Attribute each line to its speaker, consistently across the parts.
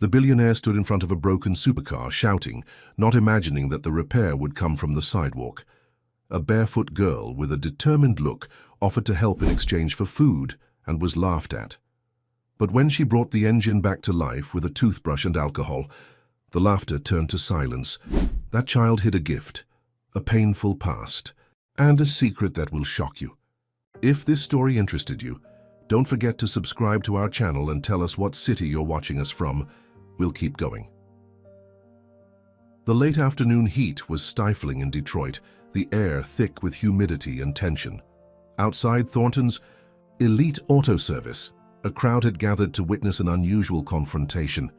Speaker 1: The billionaire stood in front of a broken supercar, shouting, not imagining that the repair would come from the sidewalk. A barefoot girl with a determined look offered to help in exchange for food and was laughed at. But when she brought the engine back to life with a toothbrush and alcohol, the laughter turned to silence. That child hid a gift, a painful past, and a secret that will shock you. If this story interested you, don't forget to subscribe to our channel and tell us what city you're watching us from. We'll keep going. The late afternoon heat was stifling in Detroit, the air thick with humidity and tension. Outside Thornton's elite auto service, a crowd had gathered to witness an unusual confrontation.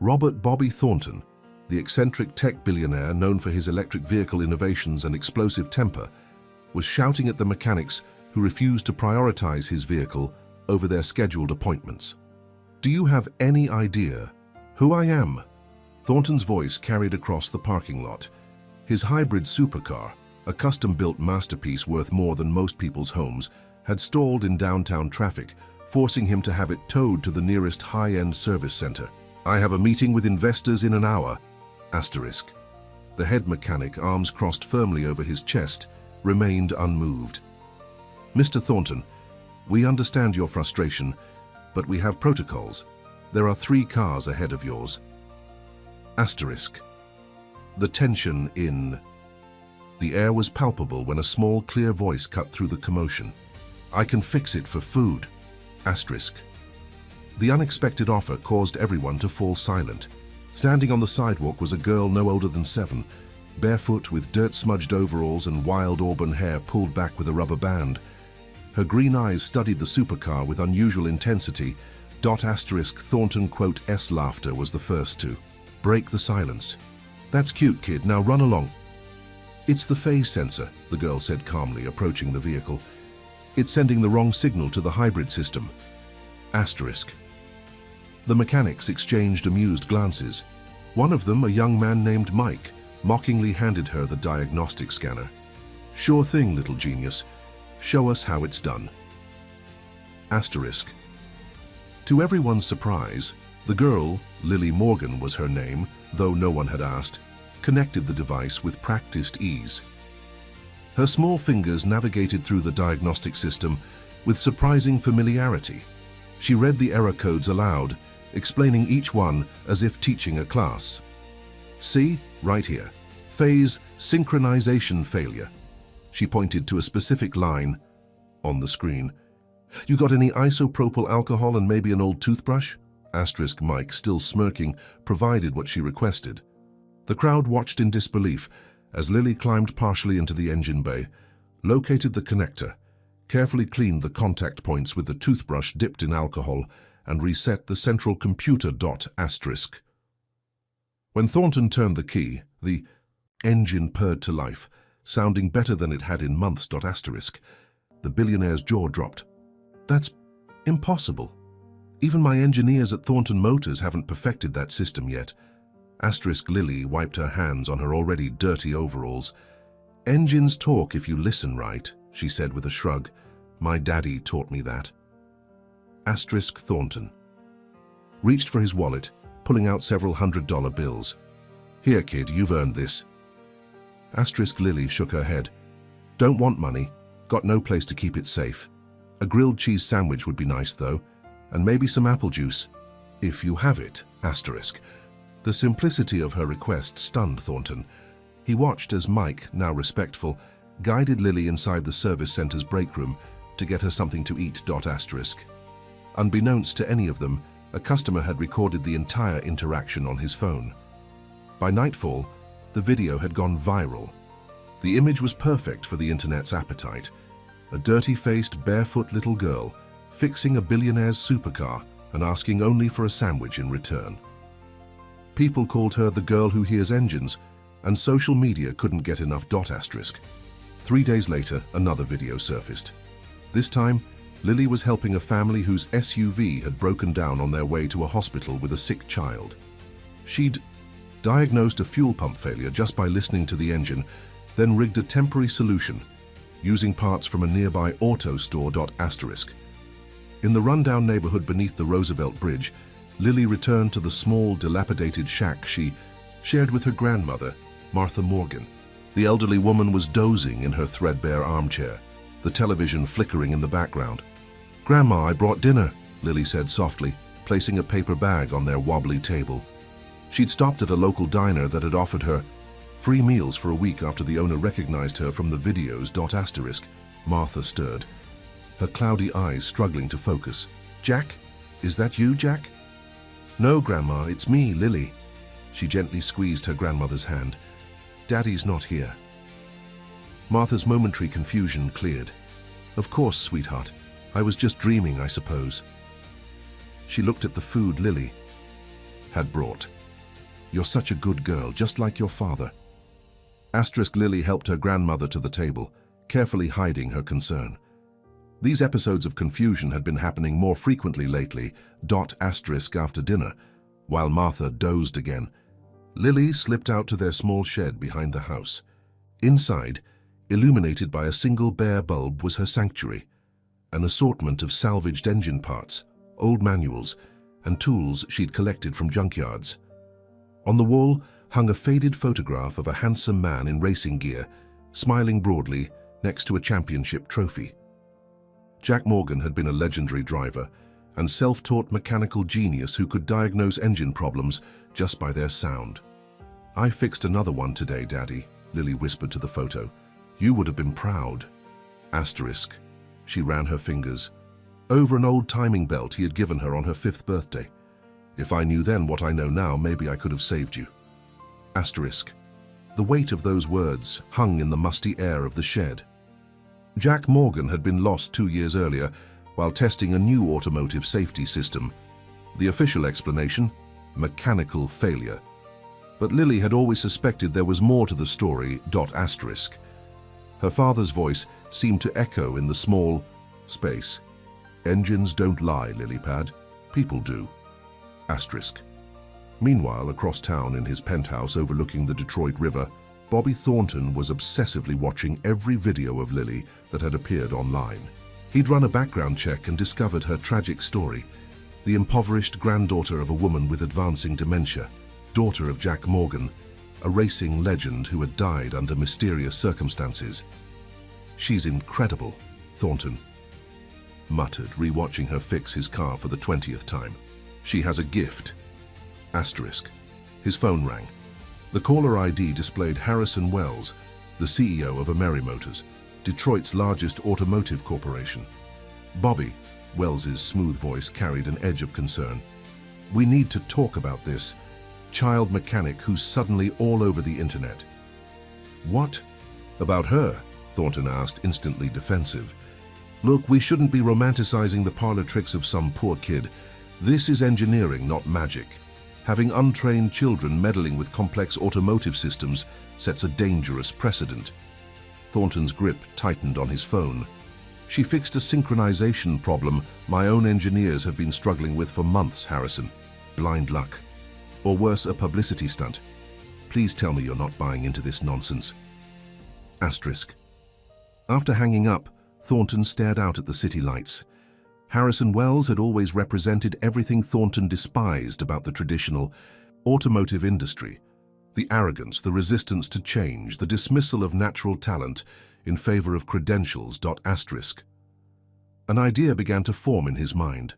Speaker 1: Robert "Bobby" Thornton, the eccentric tech billionaire known for his electric vehicle innovations and explosive temper, was shouting at the mechanics who refused to prioritize his vehicle over their scheduled appointments. "Do you have any idea who I am?" Thornton's voice carried across the parking lot. His hybrid supercar, a custom-built masterpiece worth more than most people's homes, had stalled in downtown traffic, forcing him to have it towed to the nearest high-end service center. "I have a meeting with investors in an hour." Asterisk. The head mechanic, arms crossed firmly over his chest, remained unmoved. "Mr. Thornton, we understand your frustration, but we have protocols. There are 3 cars ahead of yours." Asterisk. The tension in the air was palpable when a small, clear voice cut through the commotion. "I can fix it for food." Asterisk. The unexpected offer caused everyone to fall silent. Standing on the sidewalk was a girl no older than 7, barefoot with dirt-smudged overalls and wild auburn hair pulled back with a rubber band. Her green eyes studied the supercar with unusual intensity. Thornton S laughter was the first to break the silence. "That's cute, kid. Now run along." "It's the phase sensor," the girl said calmly, approaching the vehicle. "It's sending the wrong signal to the hybrid system." Asterisk. The mechanics exchanged amused glances. One of them, a young man named Mike, mockingly handed her the diagnostic scanner. "Sure thing, little genius. Show us how it's done." Asterisk. To everyone's surprise, the girl, Lily Morgan was her name, though no one had asked, connected the device with practiced ease. Her small fingers navigated through the diagnostic system with surprising familiarity. She read the error codes aloud, explaining each one as if teaching a class. "See, right here. Phase synchronization failure." She pointed to a specific line on the screen. "You got any isopropyl alcohol and maybe an old toothbrush?" Asterisk. Mike, still smirking, provided what she requested. The crowd watched in disbelief as Lily climbed partially into the engine bay, located the connector, carefully cleaned the contact points with the toothbrush dipped in alcohol, and reset the central computer. Asterisk. When Thornton turned the key, the engine purred to life, sounding better than it had in months. Asterisk. The billionaire's jaw dropped. "That's impossible. Even my engineers at Thornton Motors haven't perfected that system yet." Asterisk. Lily wiped her hands on her already dirty overalls. "Engines talk if you listen right," she said with a shrug. "My daddy taught me that." Asterisk. Thornton reached for his wallet, pulling out several $100 bills. "Here, kid, you've earned this." Asterisk. Lily shook her head. "Don't want money. Got no place to keep it safe. A grilled cheese sandwich would be nice, though, and maybe some apple juice, if you have it." Asterisk. The simplicity of her request stunned Thornton. He watched as Mike, now respectful, guided Lily inside the service center's break room to get her something to eat. Asterisk. Unbeknownst to any of them, a customer had recorded the entire interaction on his phone. By nightfall, the video had gone viral. The image was perfect for the internet's appetite. A dirty-faced, barefoot little girl fixing a billionaire's supercar and asking only for a sandwich in return. People called her the girl who hears engines, and social media couldn't get enough. Asterisk. 3 days later, another video surfaced. This time, Lily was helping a family whose SUV had broken down on their way to a hospital with a sick child. She'd diagnosed a fuel pump failure just by listening to the engine, then rigged a temporary solution, using parts from a nearby auto store. Asterisk. In the rundown neighborhood beneath the Roosevelt Bridge, Lily returned to the small, dilapidated shack she shared with her grandmother, Martha Morgan. The elderly woman was dozing in her threadbare armchair, the television flickering in the background. "Grandma, I brought dinner," Lily said softly, placing a paper bag on their wobbly table. She'd stopped at a local diner that had offered her free meals for a week after the owner recognized her from the videos. Martha stirred, her cloudy eyes struggling to focus. "Jack? Is that you, Jack?" "No, Grandma, it's me, Lily." She gently squeezed her grandmother's hand. "Daddy's not here." Martha's momentary confusion cleared. "Of course, sweetheart. I was just dreaming, I suppose." She looked at the food Lily had brought. "You're such a good girl, just like your father." Lily helped her grandmother to the table, carefully hiding her concern. These episodes of confusion had been happening more frequently lately. After dinner, while Martha dozed again, Lily slipped out to their small shed behind the house. Inside, illuminated by a single bare bulb, was her sanctuary, an assortment of salvaged engine parts, old manuals, and tools she'd collected from junkyards. On the wall hung a faded photograph of a handsome man in racing gear, smiling broadly next to a championship trophy. Jack Morgan had been a legendary driver and self-taught mechanical genius who could diagnose engine problems just by their sound. "I fixed another one today, Daddy," Lily whispered to the photo. "You would have been proud." She ran her fingers over an old timing belt he had given her on her 5th birthday. "If I knew then what I know now, maybe I could have saved you." The weight of those words hung in the musty air of the shed. Jack Morgan had been lost 2 years earlier while testing a new automotive safety system. The official explanation? Mechanical failure. But Lily had always suspected there was more to the story. Her father's voice seemed to echo in the small space. "Engines don't lie, Lilypad. People do." Meanwhile, across town in his penthouse overlooking the Detroit River, Bobby Thornton was obsessively watching every video of Lily that had appeared online. He'd run a background check and discovered her tragic story: the impoverished granddaughter of a woman with advancing dementia, daughter of Jack Morgan, a racing legend who had died under mysterious circumstances. "She's incredible," Thornton muttered, rewatching her fix his car for the 20th time. "She has a gift." His phone rang. The caller ID displayed Harrison Wells, the CEO of Motors, Detroit's largest automotive corporation. "Bobby," Wells's smooth voice carried an edge of concern. "We need to talk about this child mechanic who's suddenly all over the internet." "What about her?" Thornton asked, instantly defensive. "Look, we shouldn't be romanticizing the parlor tricks of some poor kid. This is engineering, not magic. Having untrained children meddling with complex automotive systems sets a dangerous precedent." Thornton's grip tightened on his phone. "She fixed a synchronization problem my own engineers have been struggling with for months, Harrison. Blind luck. Or worse, a publicity stunt. Please tell me you're not buying into this nonsense." After hanging up, Thornton stared out at the city lights. Harrison Wells had always represented everything Thornton despised about the traditional automotive industry: the arrogance, the resistance to change, the dismissal of natural talent in favor of credentials. An idea began to form in his mind.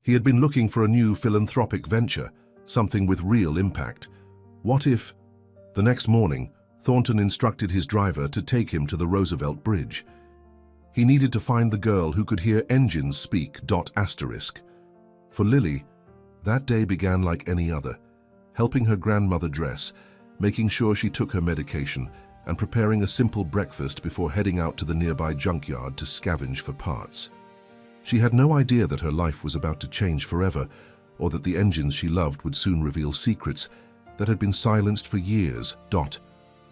Speaker 1: He had been looking for a new philanthropic venture, something with real impact. What if... The next morning, Thornton instructed his driver to take him to the Roosevelt Bridge. He needed to find the girl who could hear engines speak. For Lily, that day began like any other, helping her grandmother dress, making sure she took her medication, and preparing a simple breakfast before heading out to the nearby junkyard to scavenge for parts. She had no idea that her life was about to change forever, or that the engines she loved would soon reveal secrets that had been silenced for years.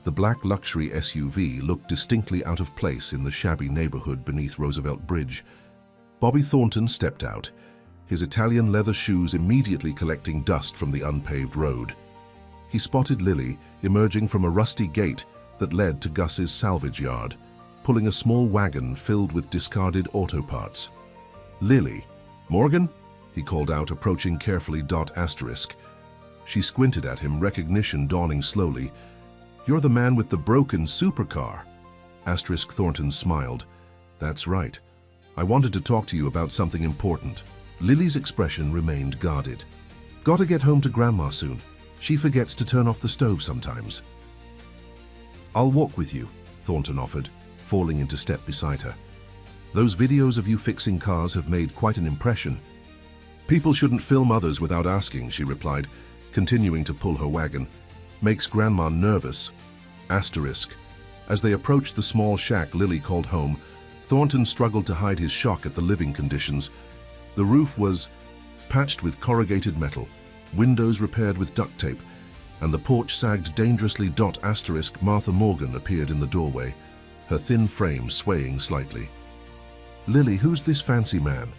Speaker 1: The black luxury SUV looked distinctly out of place in the shabby neighborhood beneath Roosevelt Bridge. Bobby Thornton stepped out, his Italian leather shoes immediately collecting dust from the unpaved road. He spotted Lily emerging from a rusty gate that led to Gus's salvage yard, pulling a small wagon filled with discarded auto parts. "Lily, Morgan?" he called out, approaching carefully. Asterisk. She squinted at him, recognition dawning slowly. You're the man with the broken supercar. Asterisk Thornton smiled. That's right. I wanted to talk to you about something important. Lily's expression remained guarded. Gotta get home to Grandma soon. She forgets to turn off the stove sometimes. I'll walk with you, Thornton offered, falling into step beside her. Those videos of you fixing cars have made quite an impression. People shouldn't film others without asking, she replied, continuing to pull her wagon. Makes Grandma nervous. Asterisk. As they approached the small shack Lily called home, Thornton struggled to hide his shock at the living conditions. The roof was patched with corrugated metal, windows repaired with duct tape, and the porch sagged dangerously. Asterisk. Martha Morgan appeared in the doorway, her thin frame swaying slightly. Lily, who's this fancy man?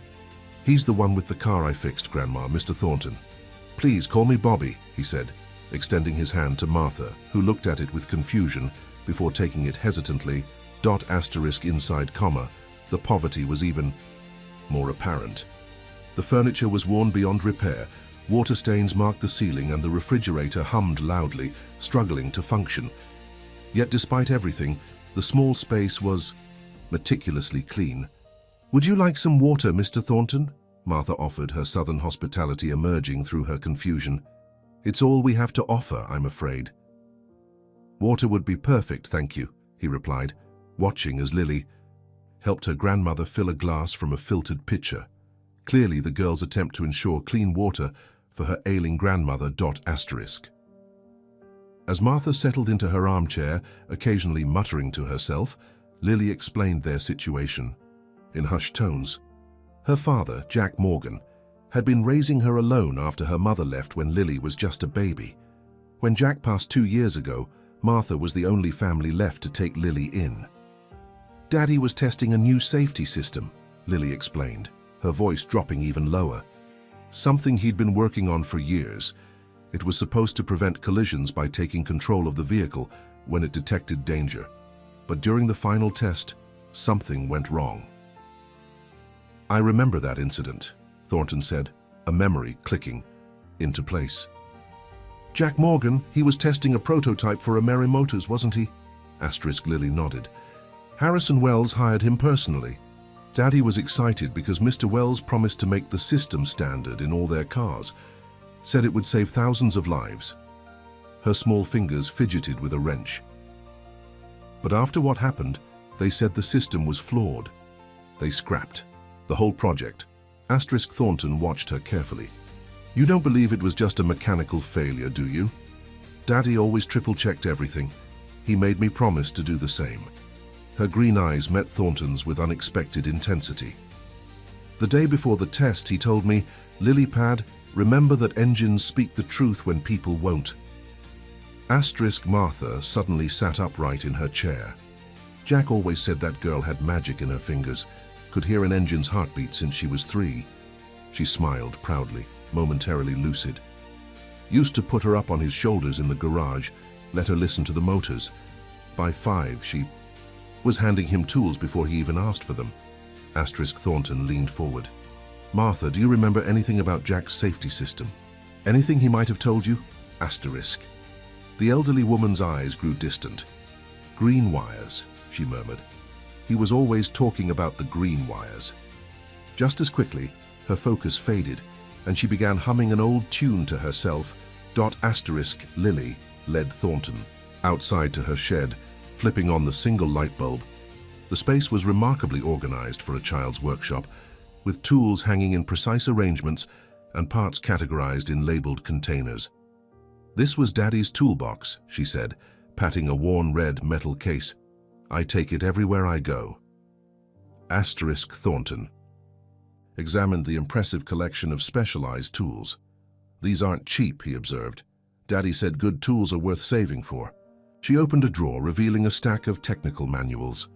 Speaker 1: He's the one with the car I fixed, Grandma, Mr. Thornton. Please call me Bobby, he said, extending his hand to Martha, who looked at it with confusion before taking it hesitantly. Asterisk inside comma. The poverty was even more apparent. The furniture was worn beyond repair. Water stains marked the ceiling and the refrigerator hummed loudly, struggling to function. Yet despite everything, the small space was meticulously clean. Would you like some water, Mr. Thornton? Martha offered, her southern hospitality emerging through her confusion. It's all we have to offer, I'm afraid. Water would be perfect, thank you, he replied, watching as Lily helped her grandmother fill a glass from a filtered pitcher. Clearly the girl's attempt to ensure clean water for her ailing grandmother. Asterisk. As Martha settled into her armchair, occasionally muttering to herself, Lily explained their situation in hushed tones. Her father, Jack Morgan, had been raising her alone after her mother left when Lily was just a baby. When Jack passed 2 years ago, Martha was the only family left to take Lily in. Daddy was testing a new safety system, Lily explained, her voice dropping even lower. Something he'd been working on for years. It was supposed to prevent collisions by taking control of the vehicle when it detected danger. But during the final test, something went wrong. I remember that incident, Thornton said, a memory clicking into place. Jack Morgan, he was testing a prototype for Ameri Motors, wasn't he? Asterisk. Lily nodded. Harrison Wells hired him personally. Daddy was excited because Mr. Wells promised to make the system standard in all their cars, said it would save thousands of lives. Her small fingers fidgeted with a wrench. But after what happened, they said the system was flawed. They scrapped the whole project. Asterisk. Thornton watched her carefully. You don't believe it was just a mechanical failure, do you? Daddy always triple-checked everything. He made me promise to do the same. Her green eyes met Thornton's with unexpected intensity. The day before the test, he told me, Lilypad, remember that engines speak the truth when people won't. Asterisk. Martha suddenly sat upright in her chair. Jack always said that girl had magic in her fingers, could hear an engine's heartbeat since she was 3. She smiled proudly, momentarily lucid. Used to put her up on his shoulders in the garage, let her listen to the motors. By 5, she was handing him tools before he even asked for them. Asterisk. Thornton leaned forward. Martha, do you remember anything about Jack's safety system? Anything he might have told you? Asterisk. The elderly woman's eyes grew distant. Green wires, she murmured. He was always talking about the green wires. Just as quickly, her focus faded, and she began humming an old tune to herself. Asterisk. Lily led Thornton outside to her shed, flipping on the single light bulb. The space was remarkably organized for a child's workshop, with tools hanging in precise arrangements and parts categorized in labeled containers. This was Daddy's toolbox, she said, patting a worn red metal case. I take it everywhere I go. Asterisk. Thornton examined the impressive collection of specialized tools. These aren't cheap, he observed. Daddy said good tools are worth saving for. She opened a drawer, revealing a stack of technical manuals.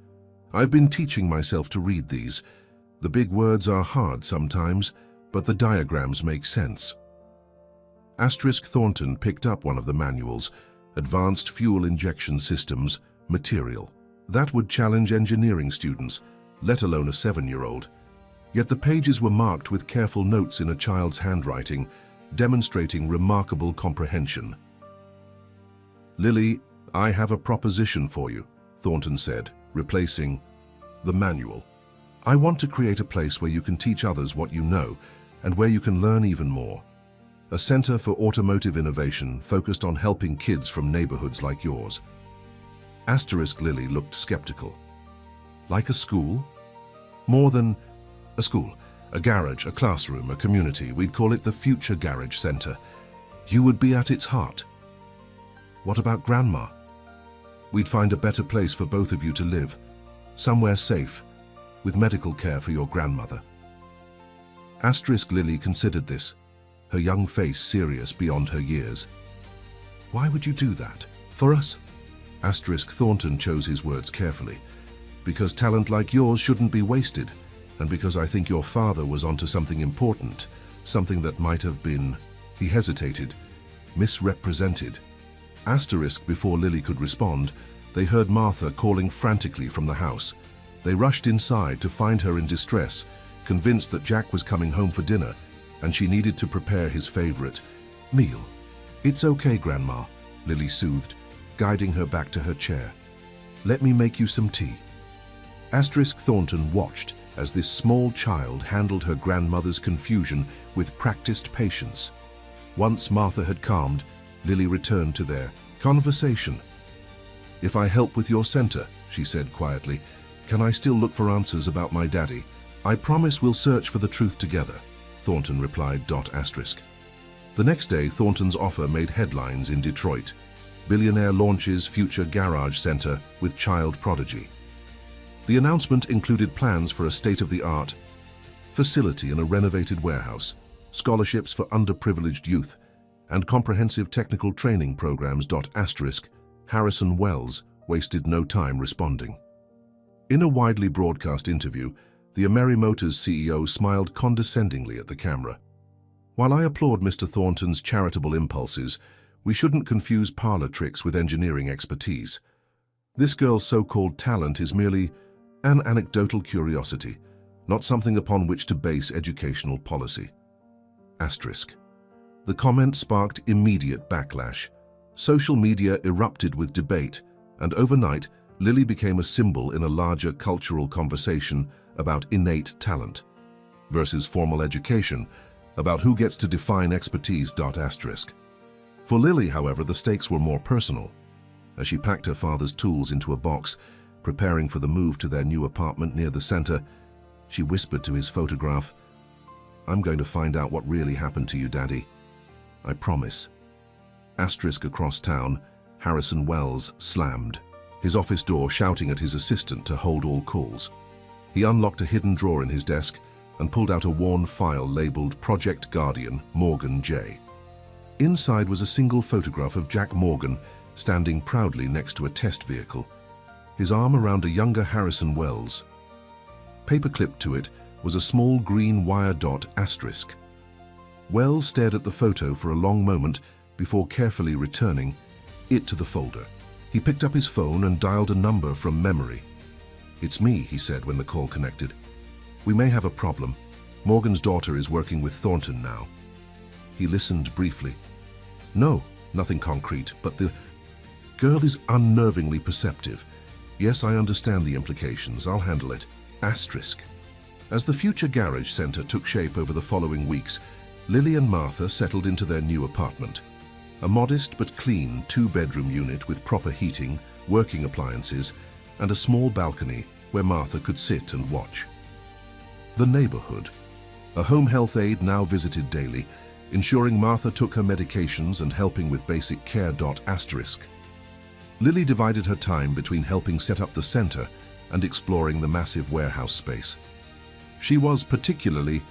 Speaker 1: I've been teaching myself to read these. The big words are hard sometimes, but the diagrams make sense. Asterisk. Thornton picked up one of the manuals, Advanced Fuel Injection Systems, Material. That would challenge engineering students, let alone a 7-year-old. Yet the pages were marked with careful notes in a child's handwriting, demonstrating remarkable comprehension. "Lily, I have a proposition for you," Thornton said, replacing the manual. "I want to create a place where you can teach others what you know and where you can learn even more. A center for automotive innovation focused on helping kids from neighborhoods like yours." Lily looked skeptical. "Like a school?" "More than a school. A garage, a classroom, a community. We'd call it the Future Garage Center. You would be at its heart." "What about Grandma?" "We'd find a better place for both of you to live. Somewhere safe, with medical care for your grandmother." Lily considered this, her young face serious beyond her years. "Why would you do that? For us?" Thornton chose his words carefully. "Because talent like yours shouldn't be wasted, and because I think your father was onto something important, something that might have been," he hesitated, "misrepresented." Before Lily could respond, they heard Martha calling frantically from the house. They rushed inside to find her in distress, convinced that Jack was coming home for dinner, and she needed to prepare his favorite meal. "It's okay, Grandma," Lily soothed, guiding her back to her chair. "Let me make you some tea." Thornton watched as this small child handled her grandmother's confusion with practiced patience. Once Martha had calmed, Lily returned to their conversation. "If I help with your center," she said quietly, "can I still look for answers about my daddy?" "I promise we'll search for the truth together," Thornton replied. The next day, Thornton's offer made headlines in Detroit. Millionaire launches Future Garage Center with child prodigy. The announcement included plans for a state-of-the-art facility in a renovated warehouse, scholarships for underprivileged youth, and comprehensive technical training programs. Harrison Wells wasted no time responding. In a widely broadcast interview, the Ameri Motors CEO smiled condescendingly at the camera. "While I applaud Mr. Thornton's charitable impulses, we shouldn't confuse parlor tricks with engineering expertise. This girl's so-called talent is merely an anecdotal curiosity, not something upon which to base educational policy." The comment sparked immediate backlash. Social media erupted with debate, and overnight, Lily became a symbol in a larger cultural conversation about innate talent versus formal education, about who gets to define expertise. For Lily, however, the stakes were more personal. As she packed her father's tools into a box, preparing for the move to their new apartment near the center, she whispered to his photograph, "I'm going to find out what really happened to you, Daddy. I promise." Across town, Harrison Wells slammed, his office door shouting at his assistant to hold all calls. He unlocked a hidden drawer in his desk and pulled out a worn file labeled Project Guardian Morgan J. Inside was a single photograph of Jack Morgan standing proudly next to a test vehicle, his arm around a younger Harrison Wells. Paperclipped to it was a small green wire dot asterisk. Wells stared at the photo for a long moment before carefully returning it to the folder. He picked up his phone and dialed a number from memory. "It's me," he said when the call connected. "We may have a problem. Morgan's daughter is working with Thornton now." He listened briefly. "No, nothing concrete, but the girl is unnervingly perceptive. Yes, I understand the implications. I'll handle it." As the Future Garage Center took shape over the following weeks, Lily and Martha settled into their new apartment. A modest but clean two-bedroom unit with proper heating, working appliances, and a small balcony where Martha could sit and watch. The neighborhood. A home health aide now visited daily, ensuring Martha took her medications and helping with basic care. Lily divided her time between helping set up the center and exploring the massive warehouse space. She was particularly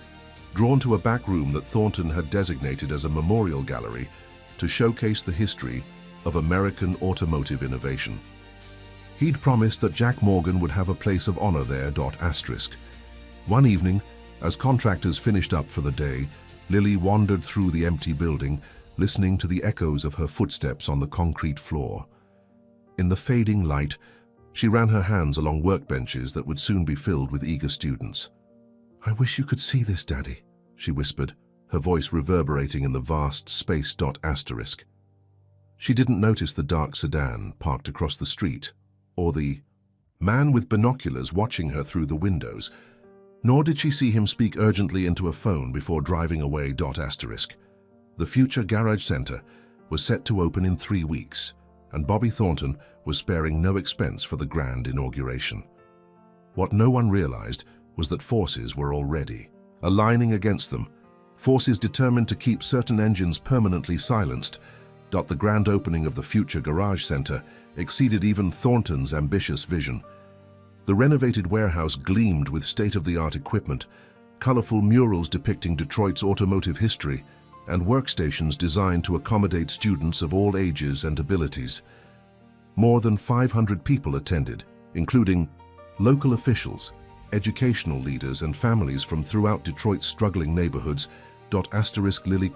Speaker 1: drawn to a back room that Thornton had designated as a memorial gallery to showcase the history of American automotive innovation. He'd promised that Jack Morgan would have a place of honor there. One evening, as contractors finished up for the day, Lily wandered through the empty building, listening to the echoes of her footsteps on the concrete floor. In the fading light, she ran her hands along workbenches that would soon be filled with eager students. "I wish you could see this, Daddy," she whispered, her voice reverberating in the vast space. Asterisk. She didn't notice the dark sedan parked across the street, or the man with binoculars watching her through the windows, nor did she see him speak urgently into a phone before driving away. Asterisk. The future garage center was set to open in 3 weeks, and Bobby Thornton was sparing no expense for the grand inauguration. What no one realized was that forces were already aligning against them, forces determined to keep certain engines permanently silenced. The grand opening of the future garage center exceeded even Thornton's ambitious vision. The renovated warehouse gleamed with state-of-the-art equipment, colorful murals depicting Detroit's automotive history, and workstations designed to accommodate students of all ages and abilities. More than 500 people attended, including local officials, educational leaders, and families from throughout Detroit's struggling neighborhoods. Lily,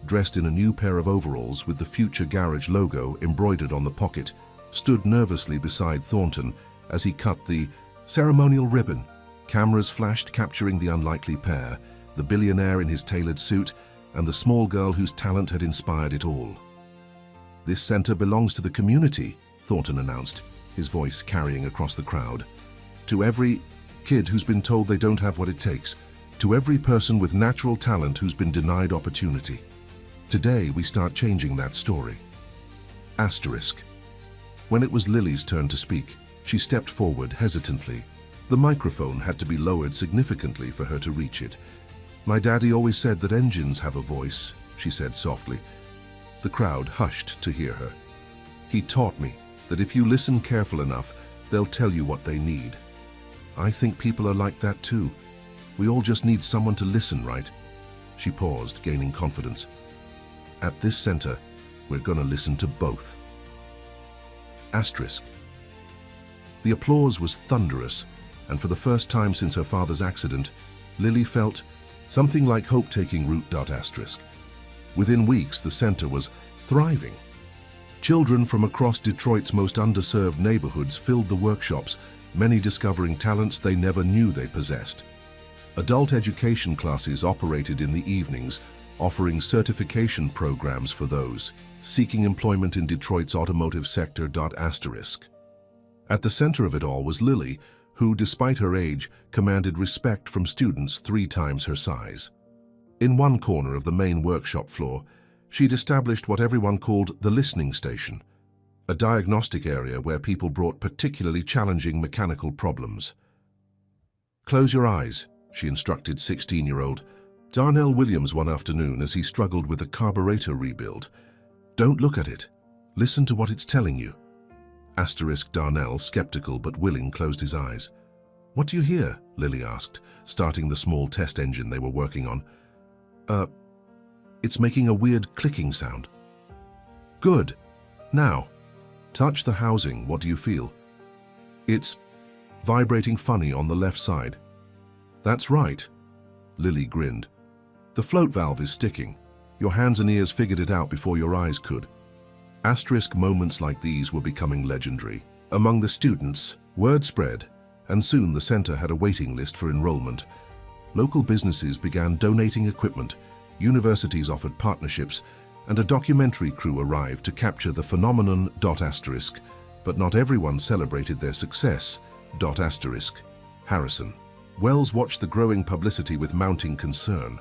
Speaker 1: dressed in a new pair of overalls with the Future Garage logo embroidered on the pocket, stood nervously beside Thornton as he cut the ceremonial ribbon. Cameras flashed, capturing the unlikely pair, the billionaire in his tailored suit and the small girl whose talent had inspired it all. "This center belongs to the community," Thornton announced, his voice carrying across the crowd. "To every kid who's been told they don't have what it takes, to every person with natural talent who's been denied opportunity. Today we start changing that story." Asterisk. When it was Lily's turn to speak, she stepped forward hesitantly. The microphone had to be lowered significantly for her to reach it. "My daddy always said that engines have a voice," she said softly. The crowd hushed to hear her. "He taught me that if you listen careful enough, they'll tell you what they need. I think people are like that too. We all just need someone to listen, right?" She paused, gaining confidence. "At this center, we're gonna listen to both." Asterisk. The applause was thunderous, and for the first time since her father's accident, Lily felt something like hope taking root. Asterisk. Within weeks, the center was thriving. Children from across Detroit's most underserved neighborhoods filled the workshops, many discovering talents they never knew they possessed. Adult education classes operated in the evenings, offering certification programs for those seeking employment in Detroit's automotive sector. Asterisk. At the center of it all was Lily, who, despite her age, commanded respect from students 3 times her size. In one corner of the main workshop floor, she'd established what everyone called the listening station, a diagnostic area where people brought particularly challenging mechanical problems. "Close your eyes," she instructed 16-year-old Darnell Williams one afternoon as he struggled with a carburetor rebuild. "Don't look at it. Listen to what it's telling you." Asterisk. Darnell, skeptical but willing, closed his eyes. "What do you hear?" Lily asked, starting the small test engine they were working on. It's making a weird clicking sound." "Good. Now, touch the housing. What do you feel?" "It's vibrating funny on the left side." "That's right." Lily grinned. "The float valve is sticking. Your hands and ears figured it out before your eyes could." Asterisk. Moments like these were becoming legendary. Among the students, word spread, and soon the center had a waiting list for enrollment. Local businesses began donating equipment, universities offered partnerships, and a documentary crew arrived to capture the phenomenon. Asterisk. But not everyone celebrated their success. Asterisk. Harrison. Wells watched the growing publicity with mounting concern.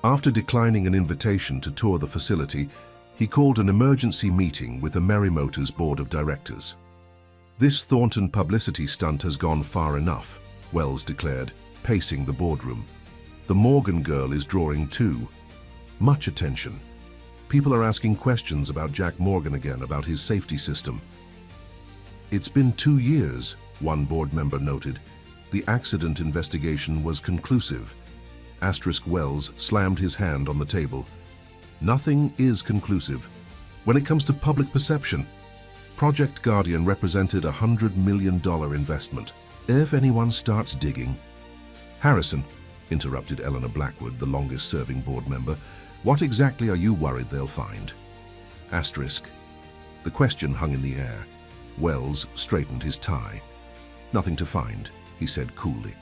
Speaker 1: After declining an invitation to tour the facility, he called an emergency meeting with the Merry Motors board of directors. "This Thornton publicity stunt has gone far enough," Wells declared, pacing the boardroom. "The Morgan girl is drawing too much attention. People are asking questions about Jack Morgan again, about his safety system." "It's been 2 years," one board member noted. "The accident investigation was conclusive." Asterisk. Wells slammed his hand on the table. "Nothing is conclusive. When it comes to public perception, Project Guardian represented a $100 million investment. If anyone starts digging—" "Harrison," interrupted Eleanor Blackwood, the longest-serving board member, "what exactly are you worried they'll find?" Asterisk. The question hung in the air. Wells straightened his tie. "Nothing to find," he said coolly.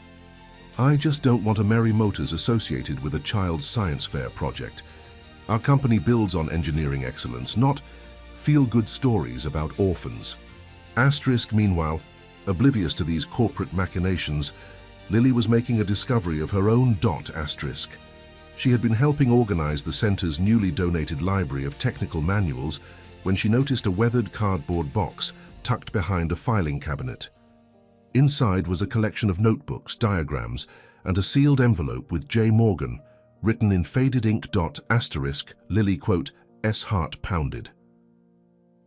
Speaker 1: I just don't want a Merry Motors associated with a child's science fair project. Our company builds on engineering excellence, not feel-good stories about orphans. Asterisk, meanwhile, oblivious to these corporate machinations, Lily was making a discovery of her own. Asterisk. She had been helping organize the center's newly donated library of technical manuals when she noticed a weathered cardboard box tucked behind a filing cabinet. Inside was a collection of notebooks, diagrams, and a sealed envelope with J. Morgan, written in faded ink. Asterisk, Lily, quote, S. heart pounded.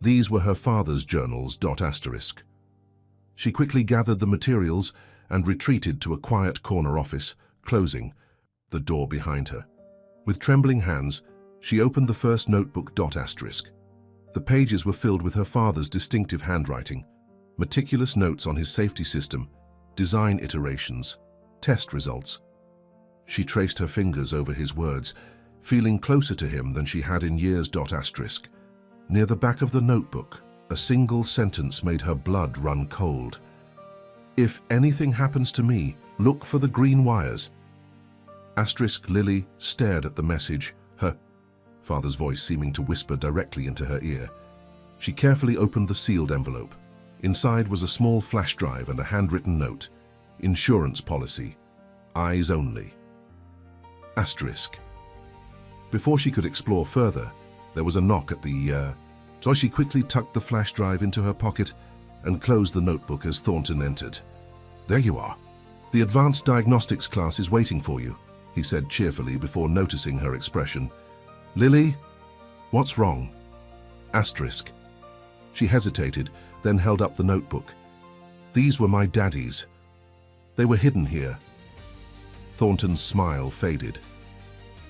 Speaker 1: These were her father's journals. Asterisk. She quickly gathered the materials and retreated to a quiet corner office, closing the door behind her. With trembling hands, she opened the first notebook. Asterisk. The pages were filled with her father's distinctive handwriting, meticulous notes on his safety system, design iterations, test results. She traced her fingers over his words, feeling closer to him than she had in years. Asterisk. Near the back of the notebook, a single sentence made her blood run cold. If anything happens to me, look for the green wires. Asterisk. Lily stared at the message, her father's voice seeming to whisper directly into her ear. She carefully opened the sealed envelope. Inside was a small flash drive and a handwritten note. Insurance policy. Eyes only. Asterisk. Before she could explore further, there was a knock at the so she quickly tucked the flash drive into her pocket and closed the notebook as Thornton entered. There you are. The advanced diagnostics class is waiting for you, he said cheerfully before noticing her expression. Lily, what's wrong? Asterisk. She hesitated, then held up the notebook. These were my daddy's. They were hidden here. Thornton's smile faded.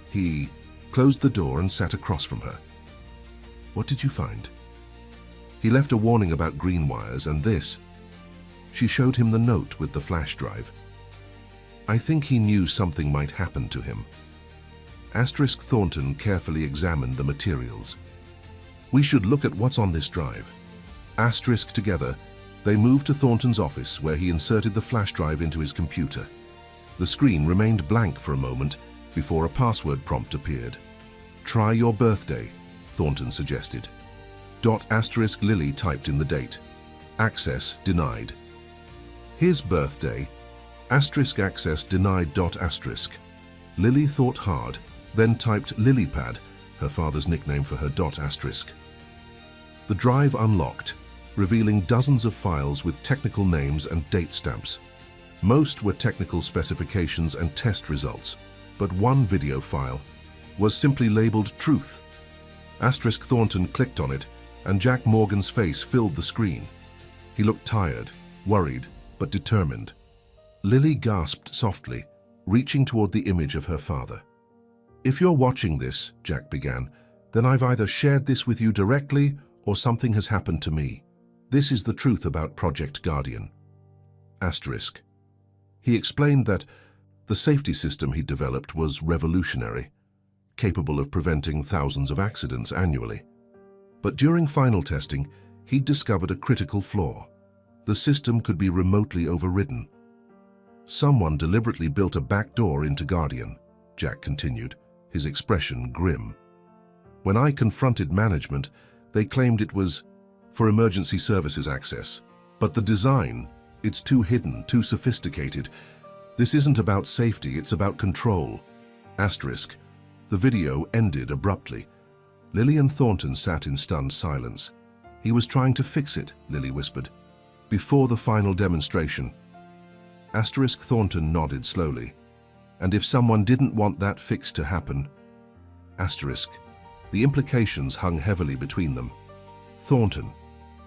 Speaker 1: He closed the door and sat across from her. What did you find? He left a warning about green wires and this. She showed him the note with the flash drive. I think he knew something might happen to him. Asterisk. Thornton carefully examined the materials. We should look at what's on this drive. Asterisk. Together, they moved to Thornton's office where he inserted the flash drive into his computer. The screen remained blank for a moment before a password prompt appeared. Try your birthday, Thornton suggested. Asterisk. Lily typed in the date. Access denied. His birthday. Asterisk. Access denied. Asterisk. Lily thought hard, then typed Lilypad, her father's nickname for her. Asterisk. The drive unlocked, revealing dozens of files with technical names and date stamps. Most were technical specifications and test results, but one video file was simply labeled Truth. Asterisk. Thornton clicked on it, and Jack Morgan's face filled the screen. He looked tired, worried, but determined. Lily gasped softly, reaching toward the image of her father. If you're watching this, Jack began, then I've either shared this with you directly or something has happened to me. This is the truth about Project Guardian. Asterisk. He explained that the safety system he'd developed was revolutionary, capable of preventing thousands of accidents annually. But during final testing, he'd discovered a critical flaw. The system could be remotely overridden. Someone deliberately built a backdoor into Guardian, Jack continued, his expression grim. When I confronted management, they claimed it was for emergency services access. But the design, it's too hidden, too sophisticated. This isn't about safety, it's about control. Asterisk. The video ended abruptly. Lily and Thornton sat in stunned silence. He was trying to fix it, Lily whispered. Before the final demonstration. Asterisk. Thornton nodded slowly. And if someone didn't want that fix to happen? Asterisk. The implications hung heavily between them. Thornton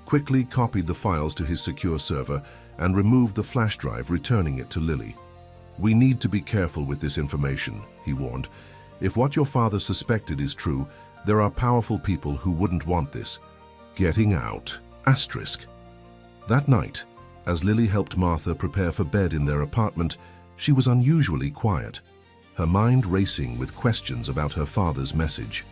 Speaker 1: quickly copied the files to his secure server and removed the flash drive, returning it to Lily. We need to be careful with this information, he warned. If what your father suspected is true, there are powerful people who wouldn't want this getting out. Asterisk. That night, as Lily helped Martha prepare for bed in their apartment, she was unusually quiet, her mind racing with questions about her father's message.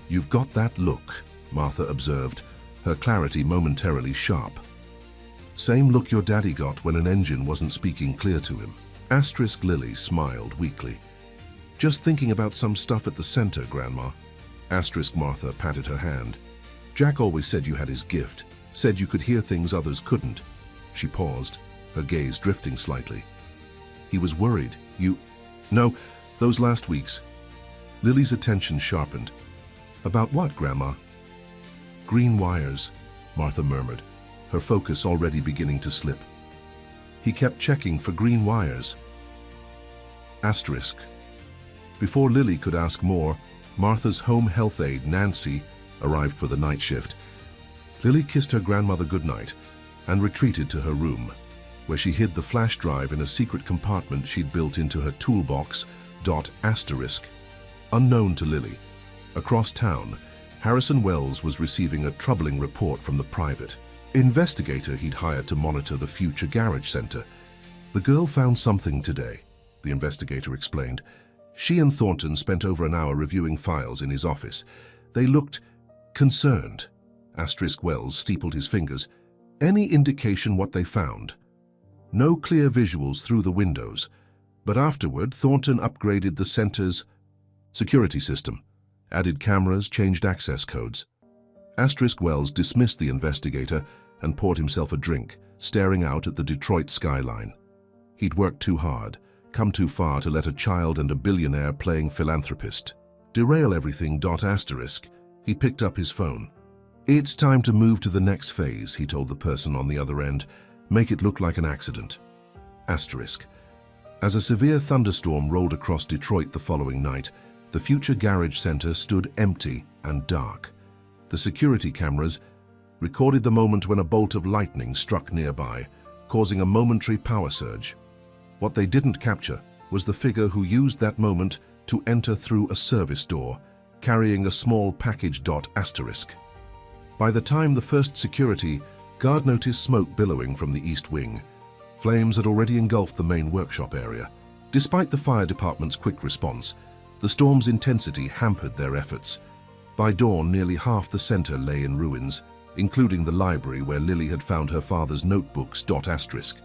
Speaker 1: You've got that look, Martha observed, her clarity momentarily sharp. Same look your daddy got when an engine wasn't speaking clear to him. Lily smiled weakly. Just thinking about some stuff at the center, Grandma. Martha patted her hand. Jack always said you had his gift, said you could hear things others couldn't. She paused, her gaze drifting slightly. He was worried. No, those last weeks. Lily's attention sharpened. About what, Grandma? Green wires, Martha murmured, her focus already beginning to slip. He kept checking for green wires. Asterisk. Before Lily could ask more, Martha's home health aide, Nancy, arrived for the night shift. Lily kissed her grandmother goodnight and retreated to her room, where she hid the flash drive in a secret compartment she'd built into her toolbox. Asterisk. Unknown to Lily, across town, Harrison Wells was receiving a troubling report from the private investigator he'd hired to monitor the future garage center. The girl found something today, the investigator explained. She and Thornton spent over an hour reviewing files in his office. They looked concerned. Wells steepled his fingers. Any indication what they found? No clear visuals through the windows, but afterward Thornton upgraded the center's security system, added cameras, changed access codes. Wells dismissed the investigator and poured himself a drink, staring out at the Detroit skyline. He'd worked too hard, come too far to let a child and a billionaire playing philanthropist derail everything. Asterisk. He picked up his phone. It's time to move to the next phase, he told the person on the other end. Make it look like an accident. Asterisk. As a severe thunderstorm rolled across Detroit the following night, the future garage center stood empty and dark. The security cameras recorded the moment when a bolt of lightning struck nearby, causing a momentary power surge. What they didn't capture was the figure who used that moment to enter through a service door, carrying a small package. Asterisk. By the time the first security guard noticed smoke billowing from the east wing, flames had already engulfed the main workshop area. Despite the fire department's quick response, the storm's intensity hampered their efforts. By dawn, nearly half the center lay in ruins, including the library where Lily had found her father's notebooks. Asterisk.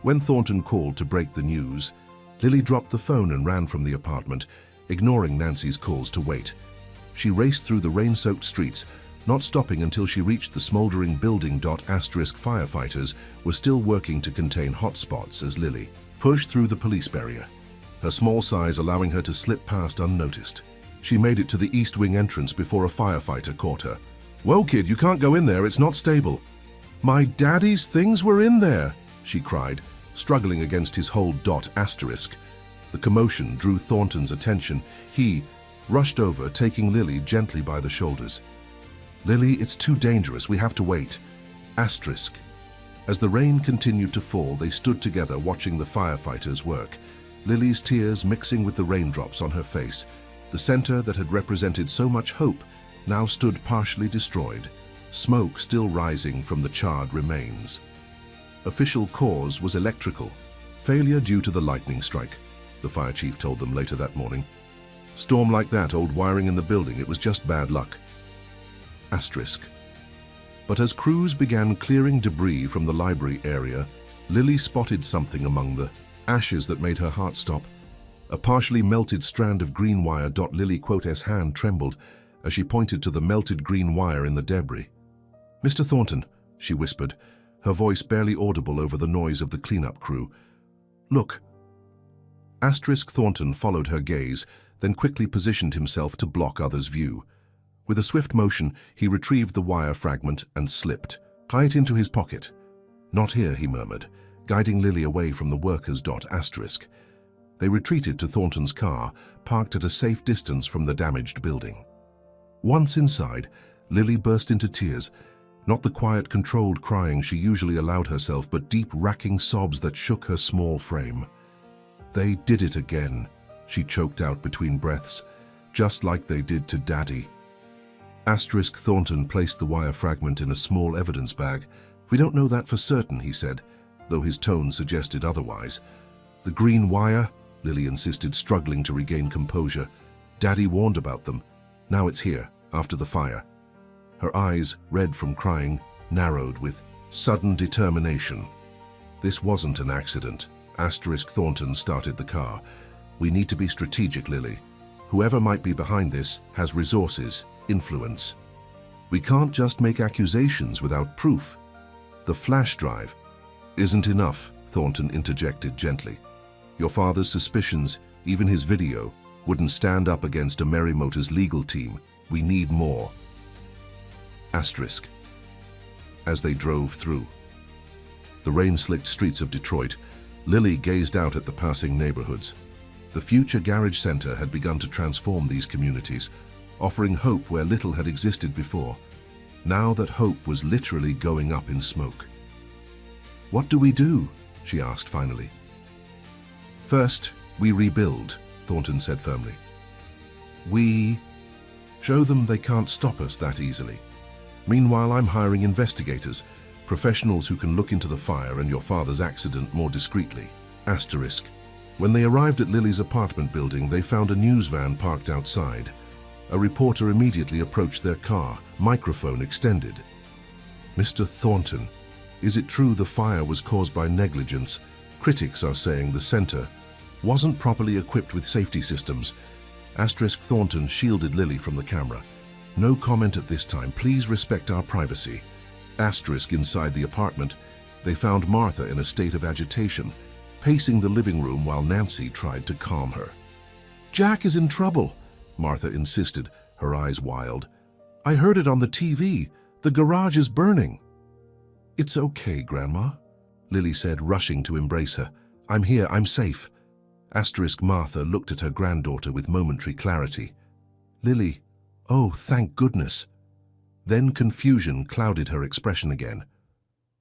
Speaker 1: When Thornton called to break the news, Lily dropped the phone and ran from the apartment, ignoring Nancy's calls to wait. She raced through the rain-soaked streets, not stopping until she reached the smoldering building. Asterisk. Firefighters were still working to contain hotspots as Lily pushed through the police barrier, her small size allowing her to slip past unnoticed. She made it to the East Wing entrance before a firefighter caught her. "Whoa, kid, you can't go in there, it's not stable." "My daddy's things were in there," she cried, struggling against his hold. Asterisk. The commotion drew Thornton's attention. He rushed over, taking Lily gently by the shoulders. "Lily, it's too dangerous, we have to wait." Asterisk. As the rain continued to fall, they stood together watching the firefighters work, Lily's tears mixing with the raindrops on her face. The center that had represented so much hope now stood partially destroyed, smoke still rising from the charred remains. Official cause was electrical, failure due to the lightning strike, the fire chief told them later that morning. Storm like that, old wiring in the building, it was just bad luck. Asterisk. But as crews began clearing debris from the library area, Lily spotted something among the ashes that made her heart stop. A partially melted strand of green wire. Lily's hand trembled as she pointed to the melted green wire in the debris. "Mr. Thornton," she whispered, her voice barely audible over the noise of the cleanup crew. "Look." Thornton followed her gaze, then quickly positioned himself to block others' view. With a swift motion, he retrieved the wire fragment and slipped. "Tie it into his pocket." "Not here," he murmured, guiding Lily away from the workers. Asterisk. They retreated to Thornton's car, parked at a safe distance from the damaged building. Once inside, Lily burst into tears, not the quiet, controlled crying she usually allowed herself, but deep, racking sobs that shook her small frame. "They did it again," she choked out between breaths, "just like they did to Daddy." Thornton placed the wire fragment in a small evidence bag. "We don't know that for certain," he said, though his tone suggested otherwise. "The green wire?" Lily insisted, struggling to regain composure. "Daddy warned about them. Now it's here, after the fire." Her eyes, red from crying, narrowed with sudden determination. This wasn't an accident. Asterisk Thornton started the car. We need to be strategic, Lily. Whoever might be behind this has resources, influence. We can't just make accusations without proof. The flash drive isn't enough, Thornton interjected gently. Your father's suspicions, even his video, wouldn't stand up against a Merry Motors legal team. We need more. Asterisk. As they drove through the rain-slicked streets of Detroit, Lily gazed out at the passing neighborhoods. The future garage center had begun to transform these communities, offering hope where little had existed before. Now that hope was literally going up in smoke. What do we do? She asked finally. First, we rebuild, Thornton said firmly. We show them they can't stop us that easily. Meanwhile, I'm hiring investigators, professionals who can look into the fire and your father's accident more discreetly. Asterisk. When they arrived at Lily's apartment building, they found a news van parked outside. A reporter immediately approached their car, microphone extended. Mr. Thornton, is it true the fire was caused by negligence? Critics are saying the center wasn't properly equipped with safety systems. Asterisk Thornton shielded Lily from the camera. No comment at this time. Please respect our privacy. Asterisk inside the apartment, they found Martha in a state of agitation, pacing the living room while Nancy tried to calm her. Jack is in trouble, Martha insisted, her eyes wild. I heard it on the TV. The garage is burning. It's okay, Grandma, Lily said, rushing to embrace her. I'm here, I'm safe. Asterisk Martha looked at her granddaughter with momentary clarity. Lily, oh, thank goodness. Then confusion clouded her expression again.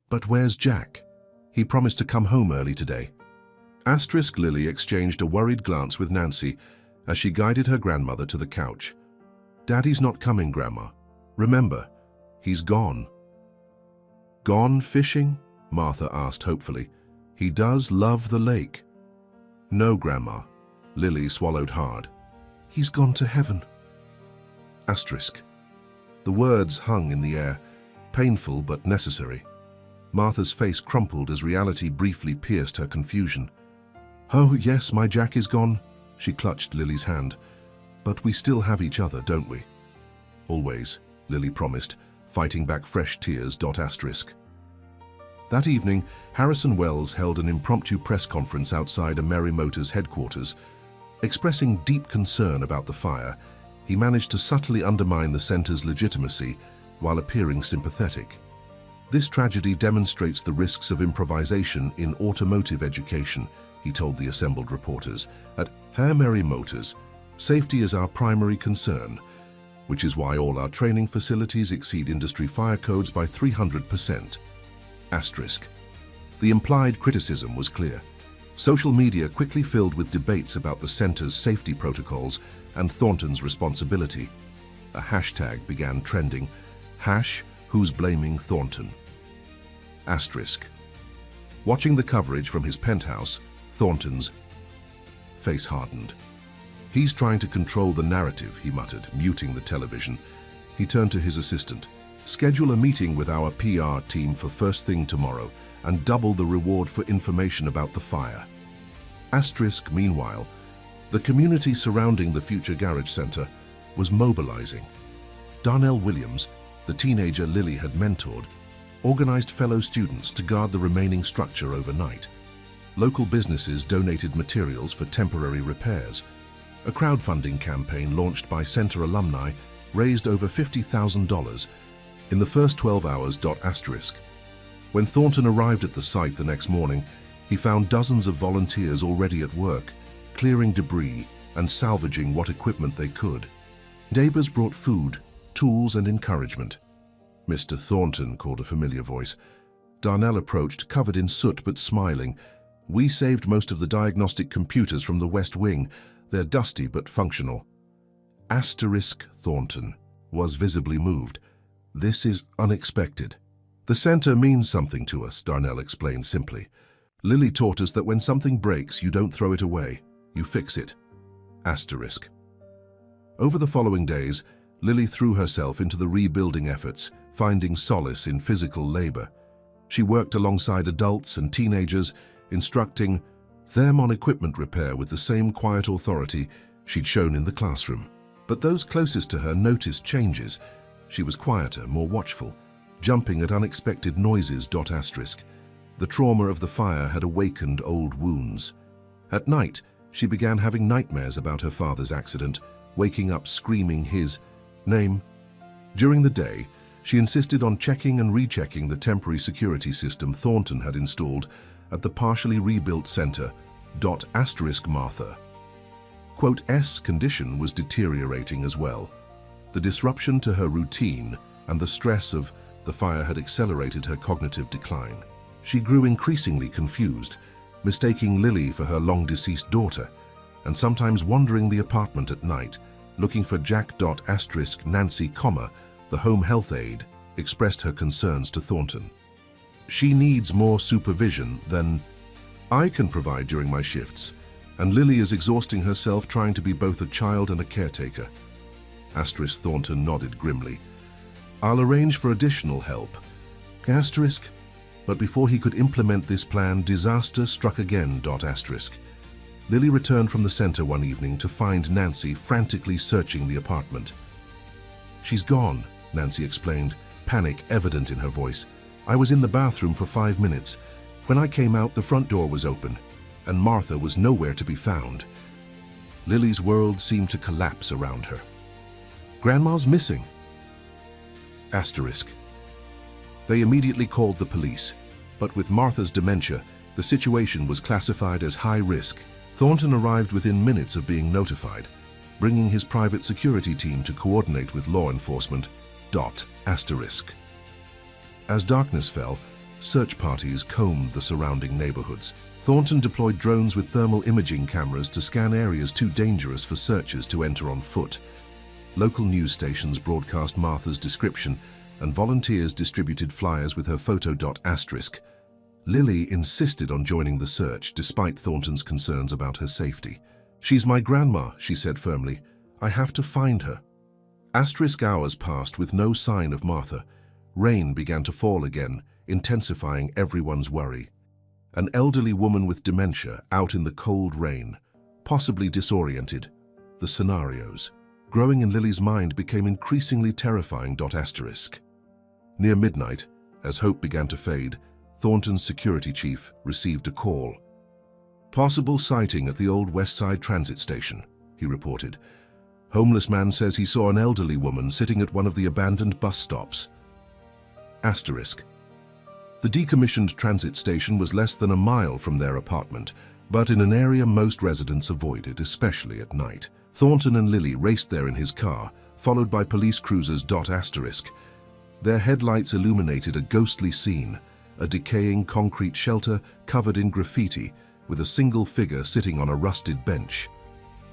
Speaker 1: But where's Jack? He promised to come home early today. Asterisk Lily exchanged a worried glance with Nancy as she guided her grandmother to the couch. Daddy's not coming, Grandma. Remember, he's gone. Gone fishing? Martha asked hopefully. He does love the lake. No, Grandma. Lily swallowed hard. He's gone to heaven. Asterisk. The words hung in the air, painful but necessary. Martha's face crumpled as reality briefly pierced her confusion. Oh, yes, my Jack is gone. She clutched Lily's hand. But we still have each other, don't we? Always, Lily promised, fighting back fresh tears. Asterisk. That evening, Harrison Wells held an impromptu press conference outside a Merry Motors headquarters. Expressing deep concern about the fire, he managed to subtly undermine the center's legitimacy while appearing sympathetic. This tragedy demonstrates the risks of improvisation in automotive education, he told the assembled reporters. At Merry Motors, safety is our primary concern, which is why all our training facilities exceed industry fire codes by 300%. Asterisk. The implied criticism was clear. Social media quickly filled with debates about the center's safety protocols and Thornton's responsibility. A hashtag began trending, #Who's blaming Thornton? Asterisk. Watching the coverage from his penthouse, Thornton's face hardened. He's trying to control the narrative, he muttered, muting the television. He turned to his assistant. Schedule a meeting with our PR team for first thing tomorrow and double the reward for information about the fire. Asterisk, meanwhile, the community surrounding the future garage center was mobilizing. Darnell Williams, the teenager Lily had mentored, organized fellow students to guard the remaining structure overnight. Local businesses donated materials for temporary repairs. A crowdfunding campaign launched by center alumni raised over $50,000 in the first 12 hours. Asterisk. When Thornton arrived at the site the next morning, he found dozens of volunteers already at work, clearing debris and salvaging what equipment they could. Neighbors brought food, tools, and encouragement. Mr. Thornton, called a familiar voice. Darnell approached, covered in soot but smiling. We saved most of the diagnostic computers from the West Wing. They're dusty but functional. Asterisk Thornton was visibly moved. This is unexpected. The center means something to us, Darnell explained simply. Lily taught us that when something breaks, you don't throw it away, you fix it. Asterisk. Over the following days, Lily threw herself into the rebuilding efforts, finding solace in physical labor. She worked alongside adults and teenagers, instructing, them on equipment repair with the same quiet authority she'd shown in the classroom. But those closest to her noticed changes. She was quieter, more watchful, jumping at unexpected noises. The trauma of the fire had awakened old wounds. At night, she began having nightmares about her father's accident, waking up screaming his name. During the day, she insisted on checking and rechecking the temporary security system Thornton had installed at the partially rebuilt center. Martha. S condition was deteriorating as well. The disruption to her routine and the stress of the fire had accelerated her cognitive decline. She grew increasingly confused, mistaking Lily for her long-deceased daughter, and sometimes wandering the apartment at night, looking for Jack. Nancy, the home health aide, expressed her concerns to Thornton. She needs more supervision than I can provide during my shifts, and Lily is exhausting herself trying to be both a child and a caretaker. Thornton nodded grimly. I'll arrange for additional help. But before he could implement this plan, disaster struck again. Lily returned from the center one evening to find Nancy frantically searching the apartment. She's gone, Nancy explained, panic evident in her voice. I was in the bathroom for 5 minutes. When I came out, the front door was open, and Martha was nowhere to be found. Lily's world seemed to collapse around her. Grandma's missing. They immediately called the police, but with Martha's dementia, the situation was classified as high risk. Thornton arrived within minutes of being notified, bringing his private security team to coordinate with law enforcement. As darkness fell, search parties combed the surrounding neighborhoods. Thornton deployed drones with thermal imaging cameras to scan areas too dangerous for searchers to enter on foot. Local news stations broadcast Martha's description, and volunteers distributed flyers with her photo. Lily insisted on joining the search despite Thornton's concerns about her safety. She's my grandma, she said firmly. I have to find her. Hours passed with no sign of Martha. Rain began to fall again, intensifying everyone's worry. An elderly woman with dementia out in the cold rain, possibly disoriented. The scenarios, growing in Lily's mind, became increasingly terrifying. Near midnight, as hope began to fade, Thornton's security chief received a call. Possible sighting at the old West Side transit station, he reported. Homeless man says he saw an elderly woman sitting at one of the abandoned bus stops. The decommissioned transit station was less than a mile from their apartment, but in an area most residents avoided, especially at night. Thornton and Lily raced there in his car, followed by police cruisers. Their headlights illuminated a ghostly scene, a decaying concrete shelter covered in graffiti, with a single figure sitting on a rusted bench.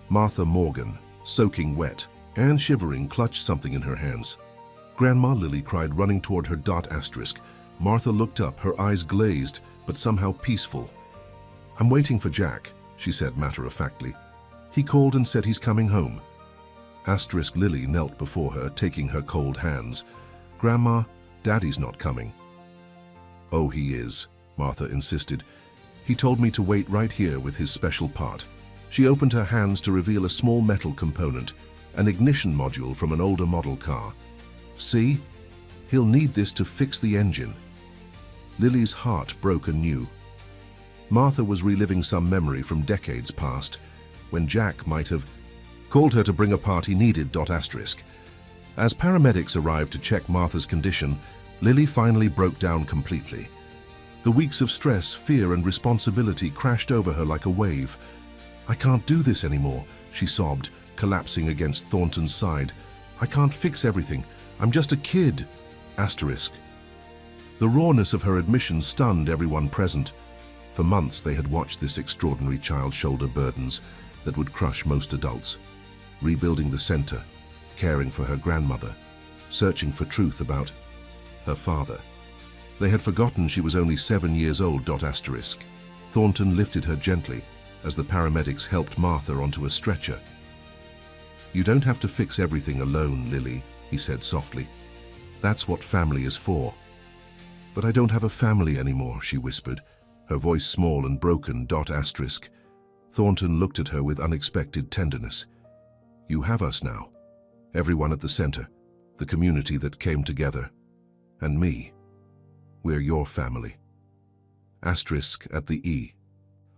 Speaker 1: Martha Morgan, soaking wet and shivering, clutched something in her hands. Grandma, Lily cried, running toward her. Martha looked up, her eyes glazed, but somehow peaceful. I'm waiting for Jack, she said matter-of-factly. He called and said he's coming home. Lily knelt before her, taking her cold hands. Grandma, Daddy's not coming. Oh, he is, Martha insisted. He told me to wait right here with his special part. She opened her hands to reveal a small metal component, an ignition module from an older model car. See? He'll need this to fix the engine. Lily's heart broke anew. Martha was reliving some memory from decades past, when Jack might have called her to bring a part he needed. As paramedics arrived to check Martha's condition, Lily finally broke down completely. The weeks of stress, fear, and responsibility crashed over her like a wave. I can't do this anymore, she sobbed, collapsing against Thornton's side. I can't fix everything. I'm just a kid. The rawness of her admission stunned everyone present. For months they had watched this extraordinary child shoulder burdens that would crush most adults, rebuilding the center, caring for her grandmother, searching for truth about her father. They had forgotten she was only 7 years old. Thornton lifted her gently as the paramedics helped Martha onto a stretcher. You don't have to fix everything alone, Lily, he said softly. That's what family is for. But I don't have a family anymore, she whispered, her voice small and broken. Asterisk. Thornton looked at her with unexpected tenderness. You have us now. Everyone at the center, the community that came together. And me. We're your family. Asterisk at the E.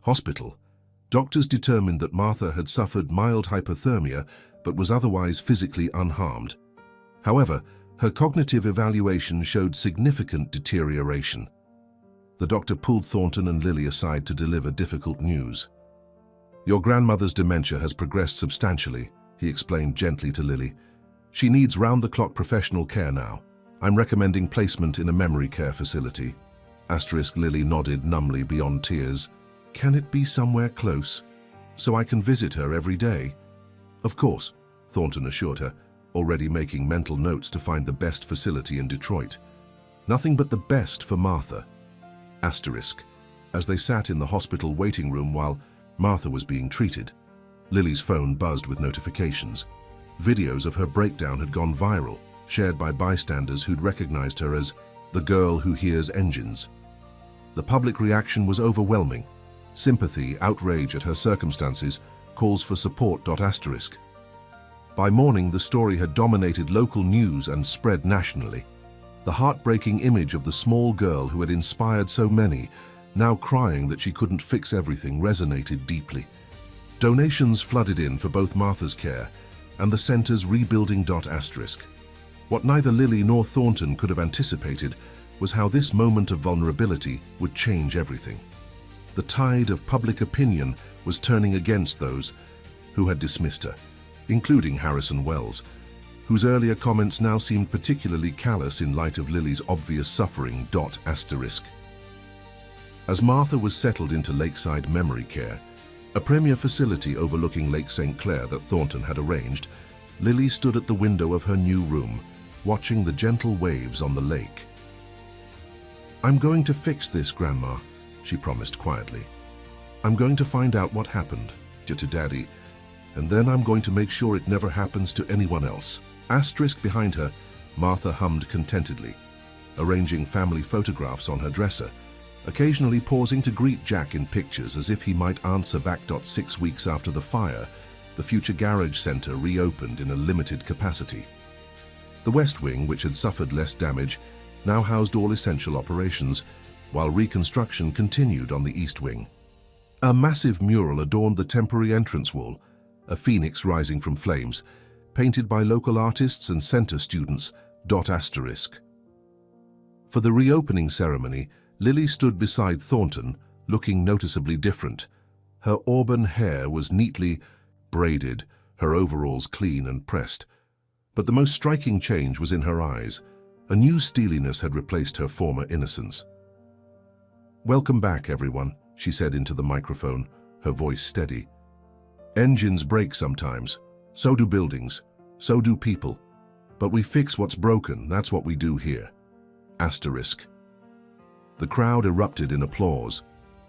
Speaker 1: Hospital. Doctors determined that Martha had suffered mild hypothermia but was otherwise physically unharmed. However, her cognitive evaluation showed significant deterioration. The doctor pulled Thornton and Lily aside to deliver difficult news. Your grandmother's dementia has progressed substantially, he explained gently to Lily. She needs round-the-clock professional care now. I'm recommending placement in a memory care facility. Asterisk. Lily nodded numbly beyond tears. Can it be somewhere close, so I can visit her every day? Of course, Thornton assured her, already making mental notes to find the best facility in Detroit. Nothing but the best for Martha. Asterisk. As they sat in the hospital waiting room while Martha was being treated, Lily's phone buzzed with notifications. Videos of her breakdown had gone viral, shared by bystanders who'd recognized her as the girl who hears engines. The public reaction was overwhelming. Sympathy, outrage at her circumstances, calls for support. Asterisk. By morning, the story had dominated local news and spread nationally. The heartbreaking image of the small girl who had inspired so many, now crying that she couldn't fix everything, resonated deeply. Donations flooded in for both Martha's care and the center's rebuilding. Asterisk. What neither Lily nor Thornton could have anticipated was how this moment of vulnerability would change everything. The tide of public opinion was turning against those who had dismissed her, including Harrison Wells, whose earlier comments now seemed particularly callous in light of Lily's obvious suffering. Asterisk. As Martha was settled into lakeside memory care, a premier facility overlooking Lake St. Clair that Thornton had arranged, Lily stood at the window of her new room, watching the gentle waves on the lake. I'm going to fix this, Grandma, she promised quietly. I'm going to find out what happened to Daddy, and then I'm going to make sure it never happens to anyone else. Asterisk. Behind her, Martha hummed contentedly, arranging family photographs on her dresser, occasionally pausing to greet Jack in pictures as if he might answer back. 6 weeks after the fire, the future garage center reopened in a limited capacity. The West Wing, which had suffered less damage, now housed all essential operations, while reconstruction continued on the East Wing. A massive mural adorned the temporary entrance wall, a phoenix rising from flames, painted by local artists and center students. Asterisk. For the reopening ceremony, Lily stood beside Thornton, looking noticeably different. Her auburn hair was neatly braided, her overalls clean and pressed. But the most striking change was in her eyes. A new steeliness had replaced her former innocence. Welcome back, everyone, she said into the microphone, her voice steady. Engines break sometimes. So do buildings. So do people. But we fix what's broken. That's what we do here. Asterisk. The crowd erupted in applause.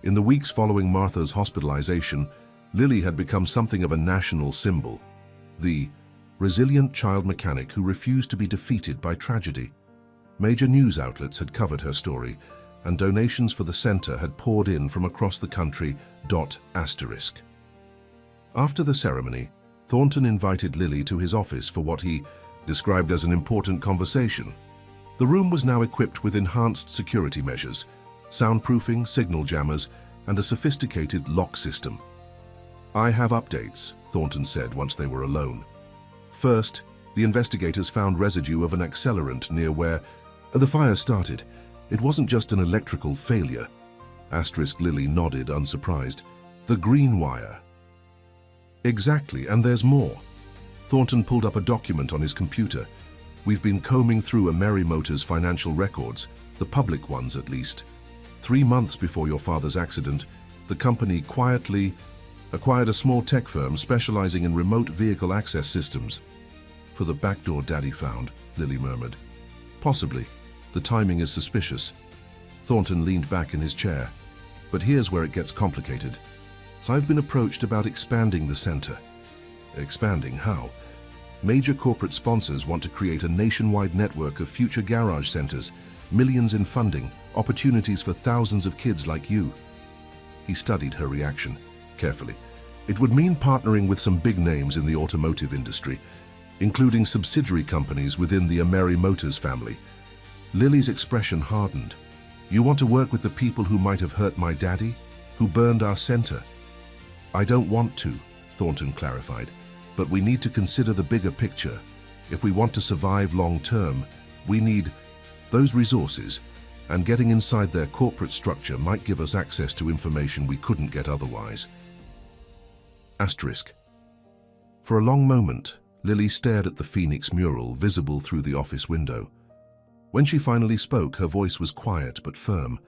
Speaker 1: In the weeks following Martha's hospitalization, Lily had become something of a national symbol. The resilient child mechanic who refused to be defeated by tragedy. Major news outlets had covered her story, and donations for the center had poured in from across the country. Asterisk. After the ceremony, Thornton invited Lily to his office for what he described as an important conversation. The room was now equipped with enhanced security measures, soundproofing, signal jammers, and a sophisticated lock system. I have updates, Thornton said once they were alone. First, the investigators found residue of an accelerant near where the fire started. It wasn't just an electrical failure. Asterisk. Lily nodded, unsurprised. The green wire. Exactly, and there's more. Thornton pulled up a document on his computer. We've been combing through Ameri Motors' financial records, the public ones at least. 3 months before your father's accident, the company quietly acquired a small tech firm specializing in remote vehicle access systems. For the backdoor Daddy found, Lily murmured. Possibly. The timing is suspicious. Thornton leaned back in his chair. But here's where it gets complicated. So I've been approached about expanding the center. Expanding how? Major corporate sponsors want to create a nationwide network of future garage centers, millions in funding, opportunities for thousands of kids like you. He studied her reaction carefully. It would mean partnering with some big names in the automotive industry, including subsidiary companies within the WarmTears family. Lily's expression hardened. "You want to work with the people who might have hurt my daddy? Who burned our center?" "I don't want to," Thornton clarified, "but we need to consider the bigger picture. If we want to survive long-term, we need those resources, and getting inside their corporate structure might give us access to information we couldn't get otherwise." Asterisk. For a long moment, Lily stared at the Phoenix mural visible through the office window. When she finally spoke, her voice was quiet but firm.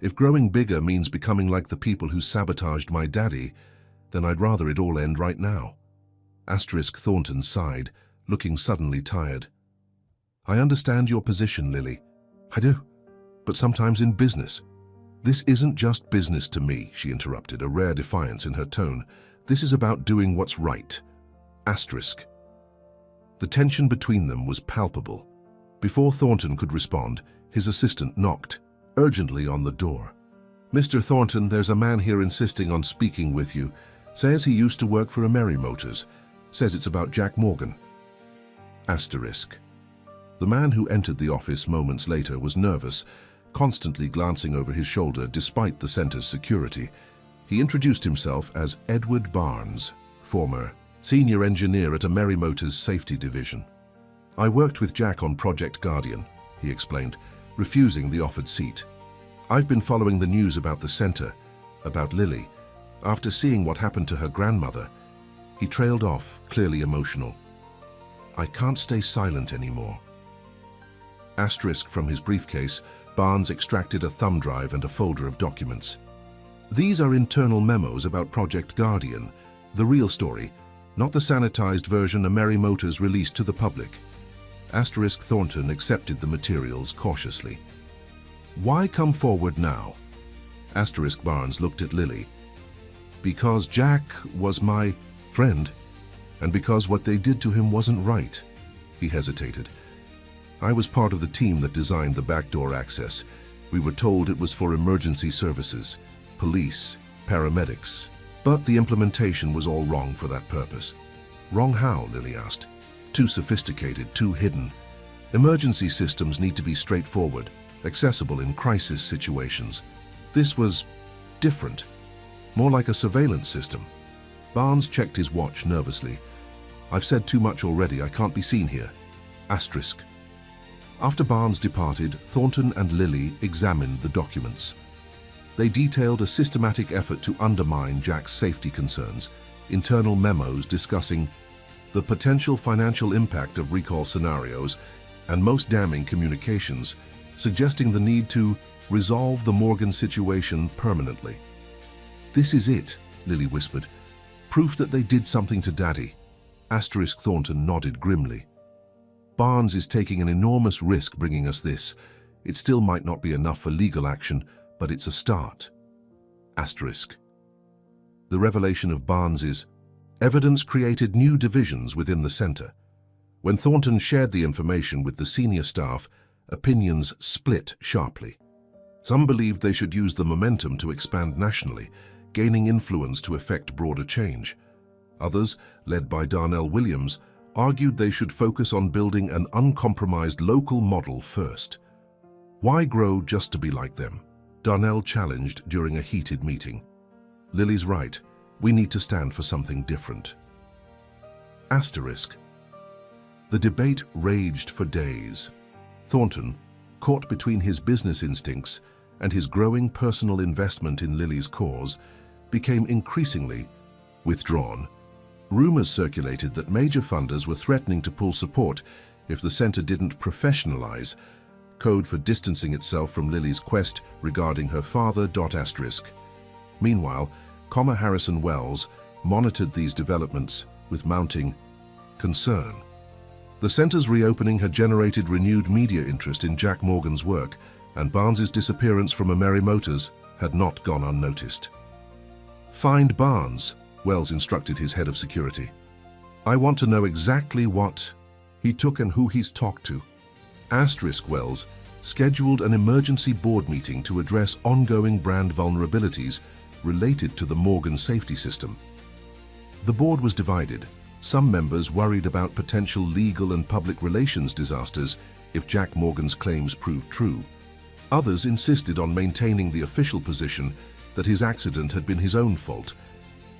Speaker 1: "If growing bigger means becoming like the people who sabotaged my daddy, then I'd rather it all end right now." Asterisk. Thornton sighed, looking suddenly tired. "I understand your position, Lily. I do. But sometimes in business." "This isn't just business to me," she interrupted, a rare defiance in her tone. "This is about doing what's right." Asterisk. The tension between them was palpable. Before Thornton could respond, his assistant knocked urgently on the door. "Mr. Thornton, there's a man here insisting on speaking with you. Says he used to work for WarmTears. Says it's about Jack Morgan." Asterisk. The man who entered the office moments later was nervous, constantly glancing over his shoulder despite the center's security. He introduced himself as Edward Barnes, former senior engineer at WarmTears safety division. "I worked with Jack on Project Guardian," he explained, refusing the offered seat. "I've been following the news about the center, about Lily. After seeing what happened to her grandmother," he trailed off, clearly emotional. "I can't stay silent anymore." Asterisk. From his briefcase, Barnes extracted a thumb drive and a folder of documents. "These are internal memos about Project Guardian, the real story, not the sanitized version WarmTears released to the public." Asterisk. Thornton accepted the materials cautiously. "Why come forward now?" Asterisk. Barnes looked at Lily. "Because Jack was my friend, and because what they did to him wasn't right." He hesitated. "I was part of the team that designed the backdoor access. We were told it was for emergency services, police, paramedics. But the implementation was all wrong for that purpose." "Wrong how?" Lily asked. "Too sophisticated, too hidden. Emergency systems need to be straightforward, accessible in crisis situations. This was different, more like a surveillance system." Barnes checked his watch nervously. "I've said too much already. I can't be seen here." Asterisk. After Barnes departed, Thornton and Lily examined the documents. They detailed a systematic effort to undermine Jack's safety concerns, internal memos discussing the potential financial impact of recall scenarios, and most damning communications, suggesting the need to resolve the Morgan situation permanently. "This is it," Lily whispered. "Proof that they did something to Daddy." Asterisk. Thornton nodded grimly. "Barnes is taking an enormous risk bringing us this. It still might not be enough for legal action, but it's a start." Asterisk. The revelation of Barnes's evidence created new divisions within the center. When Thornton shared the information with the senior staff, opinions split sharply. Some believed they should use the momentum to expand nationally, gaining influence to effect broader change. Others, led by Darnell Williams, argued they should focus on building an uncompromised local model first. "Why grow just to be like them?" Darnell challenged during a heated meeting. "Lily's right. We need to stand for something different." Asterisk. The debate raged for days. Thornton, caught between his business instincts and his growing personal investment in Lily's cause, became increasingly withdrawn. Rumors circulated that major funders were threatening to pull support if the center didn't professionalize, code for distancing itself from Lily's quest regarding her father. Asterisk. Meanwhile, Harrison Wells monitored these developments with mounting concern. The center's reopening had generated renewed media interest in Jack Morgan's work, and Barnes's disappearance from WarmTears had not gone unnoticed. "Find Barnes," Wells instructed his head of security. "I want to know exactly what he took and who he's talked to." Asterisk. Wells scheduled an emergency board meeting to address ongoing brand vulnerabilities, related to the Morgan safety system. The board was divided. Some members worried about potential legal and public relations disasters if Jack Morgan's claims proved true. Others insisted on maintaining the official position that his accident had been his own fault.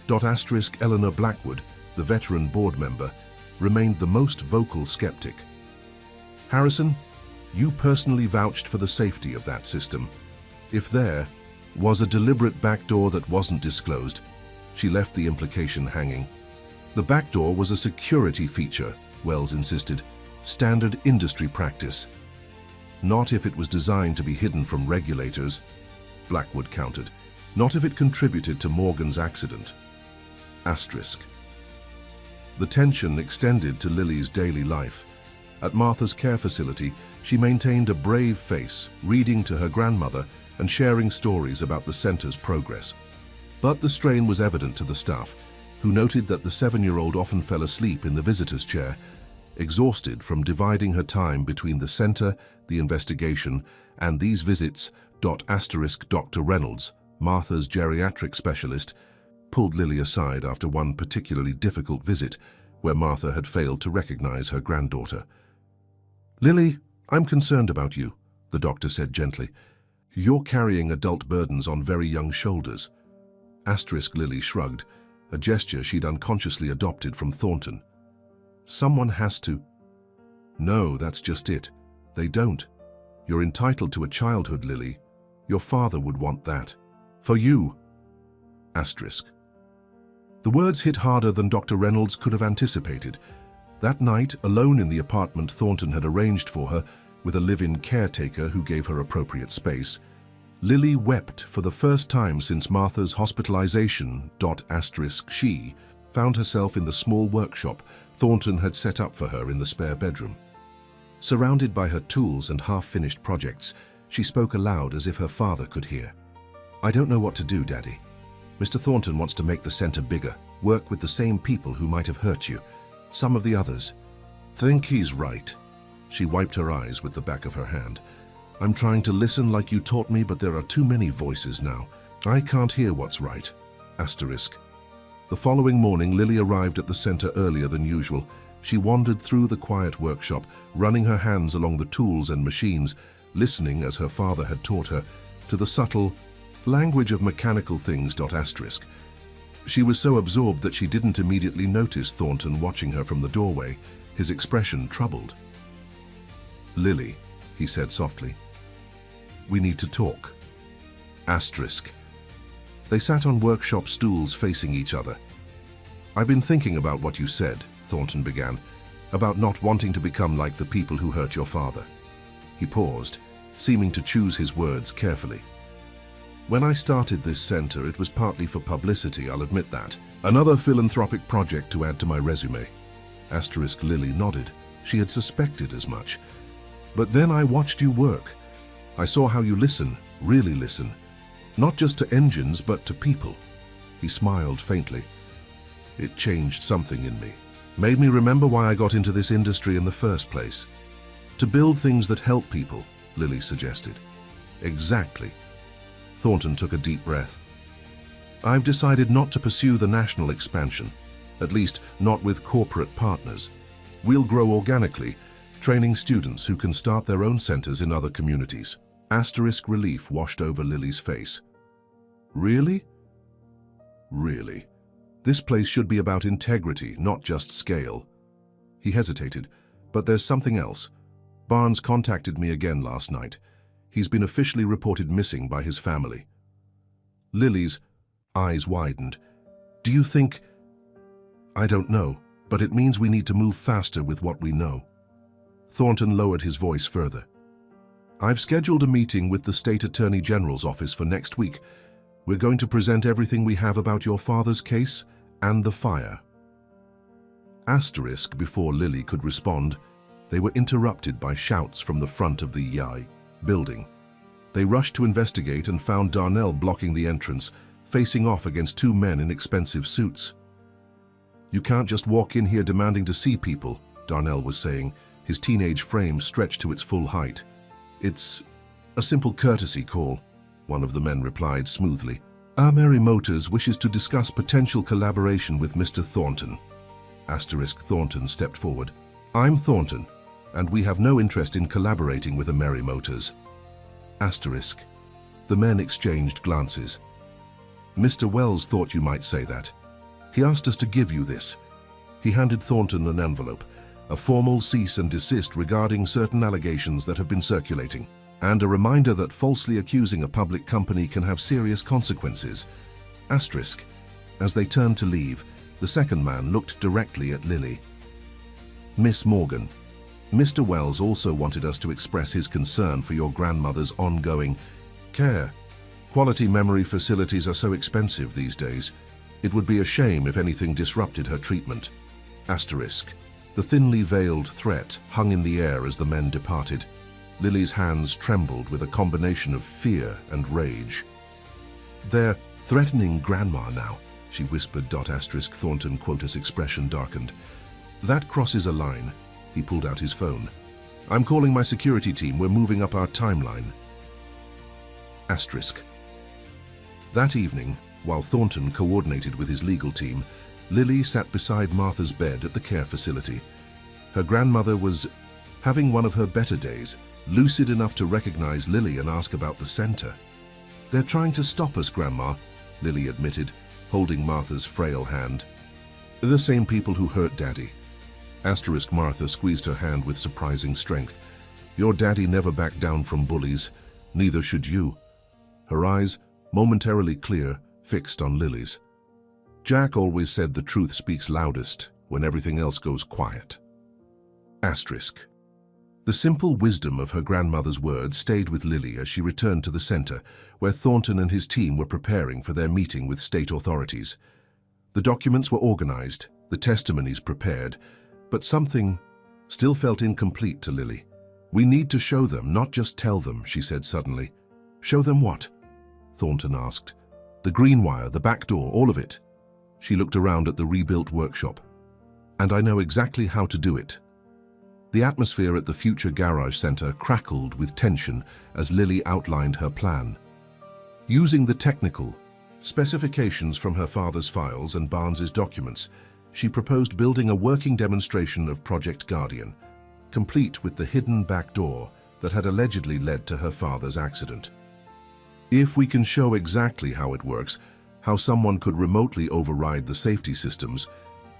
Speaker 1: Eleanor Blackwood, the veteran board member, remained the most vocal skeptic. Harrison, you personally vouched for the safety of that system. If there was a deliberate backdoor that wasn't disclosed, she left the implication hanging. The backdoor was a security feature, Wells insisted, standard industry practice. Not if it was designed to be hidden from regulators, Blackwood countered. Not if it contributed to Morgan's accident. Asterisk. The tension extended to Lily's daily life. At Martha's care facility, she maintained a brave face, reading to her grandmother and sharing stories about the center's progress. But the strain was evident to the staff, who noted that the 7-year-old often fell asleep in the visitor's chair, exhausted from dividing her time between the center, the investigation, and these visits. Dr. Reynolds, Martha's geriatric specialist, pulled Lily aside after one particularly difficult visit where Martha had failed to recognize her granddaughter. "Lily, I'm concerned about you," the doctor said gently. "You're carrying adult burdens on very young shoulders." Lily shrugged, a gesture she'd unconsciously adopted from Thornton. "Someone has to." "No, that's just it. They don't. You're entitled to a childhood, Lily. Your father would want that. For you." The words hit harder than Dr. Reynolds could have anticipated. That night, alone in the apartment Thornton had arranged for her, with a live-in caretaker who gave her appropriate space, Lily wept for the first time since Martha's hospitalization. She found herself in the small workshop Thornton had set up for her in the spare bedroom. Surrounded by her tools and half-finished projects, she spoke aloud as if her father could hear. "I don't know what to do, Daddy. Mr. Thornton wants to make the center bigger, work with the same people who might have hurt you. Some of the others." "Think he's right." She wiped her eyes with the back of her hand. "I'm trying to listen like you taught me, but there are too many voices now. I can't hear what's right." The following morning, Lily arrived at the center earlier than usual. She wandered through the quiet workshop, running her hands along the tools and machines, listening, as her father had taught her, to the subtle language of mechanical things. She was so absorbed that she didn't immediately notice Thornton watching her from the doorway, his expression troubled. "Lily," he said softly, "we need to talk." They sat on workshop stools facing each other. "I've been thinking about what you said," Thornton began, "about not wanting to become like the people who hurt your father." He paused, seeming to choose his words carefully. "When I started this center, it was partly for publicity, I'll admit that. Another philanthropic project to add to my resume." Lily nodded. She had suspected as much. "But then I watched you work. I saw how you listen, really listen. Not just to engines, but to people." He smiled faintly. "It changed something in me. Made me remember why I got into this industry in the first place. To build things that help people," Lily suggested. "Exactly." Thornton took a deep breath. "I've decided not to pursue the national expansion, at least not with corporate partners. We'll grow organically, training students who can start their own centers in other communities." Relief washed over Lily's face. "Really?" "Really. This place should be about integrity, not just scale." He hesitated. "But there's something else. Barnes contacted me again last night. He's been officially reported missing by his family." Lily's eyes widened. "Do you think—" "I don't know, but it means we need to move faster with what we know." Thornton lowered his voice further. "I've scheduled a meeting with the State Attorney General's office for next week. We're going to present everything we have about your father's case and the fire." Before Lily could respond, they were interrupted by shouts from the front of the building. They rushed to investigate and found Darnell blocking the entrance, facing off against two men in expensive suits. "You can't just walk in here demanding to see people," Darnell was saying, his teenage frame stretched to its full height. "It's a simple courtesy call," one of the men replied smoothly. Our Mary Motors wishes to discuss potential collaboration with Mr. Thornton. Thornton stepped forward. I'm Thornton, and we have no interest in collaborating with a Mary Motors. The men exchanged glances. Mr. Wells thought you might say that. He asked us to give you this. He handed Thornton an envelope, a formal cease and desist regarding certain allegations that have been circulating, and a reminder that falsely accusing a public company can have serious consequences. As they turned to leave, the second man looked directly at Lily. Miss Morgan, Mr. Wells also wanted us to express his concern for your grandmother's ongoing care. Quality memory facilities are so expensive these days. It would be a shame if anything disrupted her treatment. The thinly veiled threat hung in the air as the men departed. Lily's hands trembled with a combination of fear and rage. They're threatening Grandma now, she whispered. Thornton Quota's expression darkened. That crosses a line. He pulled out his phone. I'm calling my security team. We're moving up our timeline. That evening, while Thornton coordinated with his legal team, Lily sat beside Martha's bed at the care facility. Her grandmother was having one of her better days, lucid enough to recognize Lily and ask about the center. They're trying to stop us, Grandma, Lily admitted, holding Martha's frail hand. The same people who hurt Daddy. Martha squeezed her hand with surprising strength. Your daddy never backed down from bullies. Neither should you. Her eyes, momentarily clear, fixed on Lily's. Jack always said the truth speaks loudest when everything else goes quiet. The simple wisdom of her grandmother's words stayed with Lily as she returned to the center, where Thornton and his team were preparing for their meeting with state authorities. The documents were organized, the testimonies prepared, but something still felt incomplete to Lily. We need to show them, not just tell them, she said suddenly. Show them what? Thornton asked. The green wire, the back door, all of it. She looked around at the rebuilt workshop. And I know exactly how to do it. The atmosphere at the future garage center crackled with tension as Lily outlined her plan. Using the technical specifications from her father's files and Barnes's documents, she proposed building a working demonstration of Project Guardian, complete with the hidden back door that had allegedly led to her father's accident. If we can show exactly how it works, how someone could remotely override the safety systems,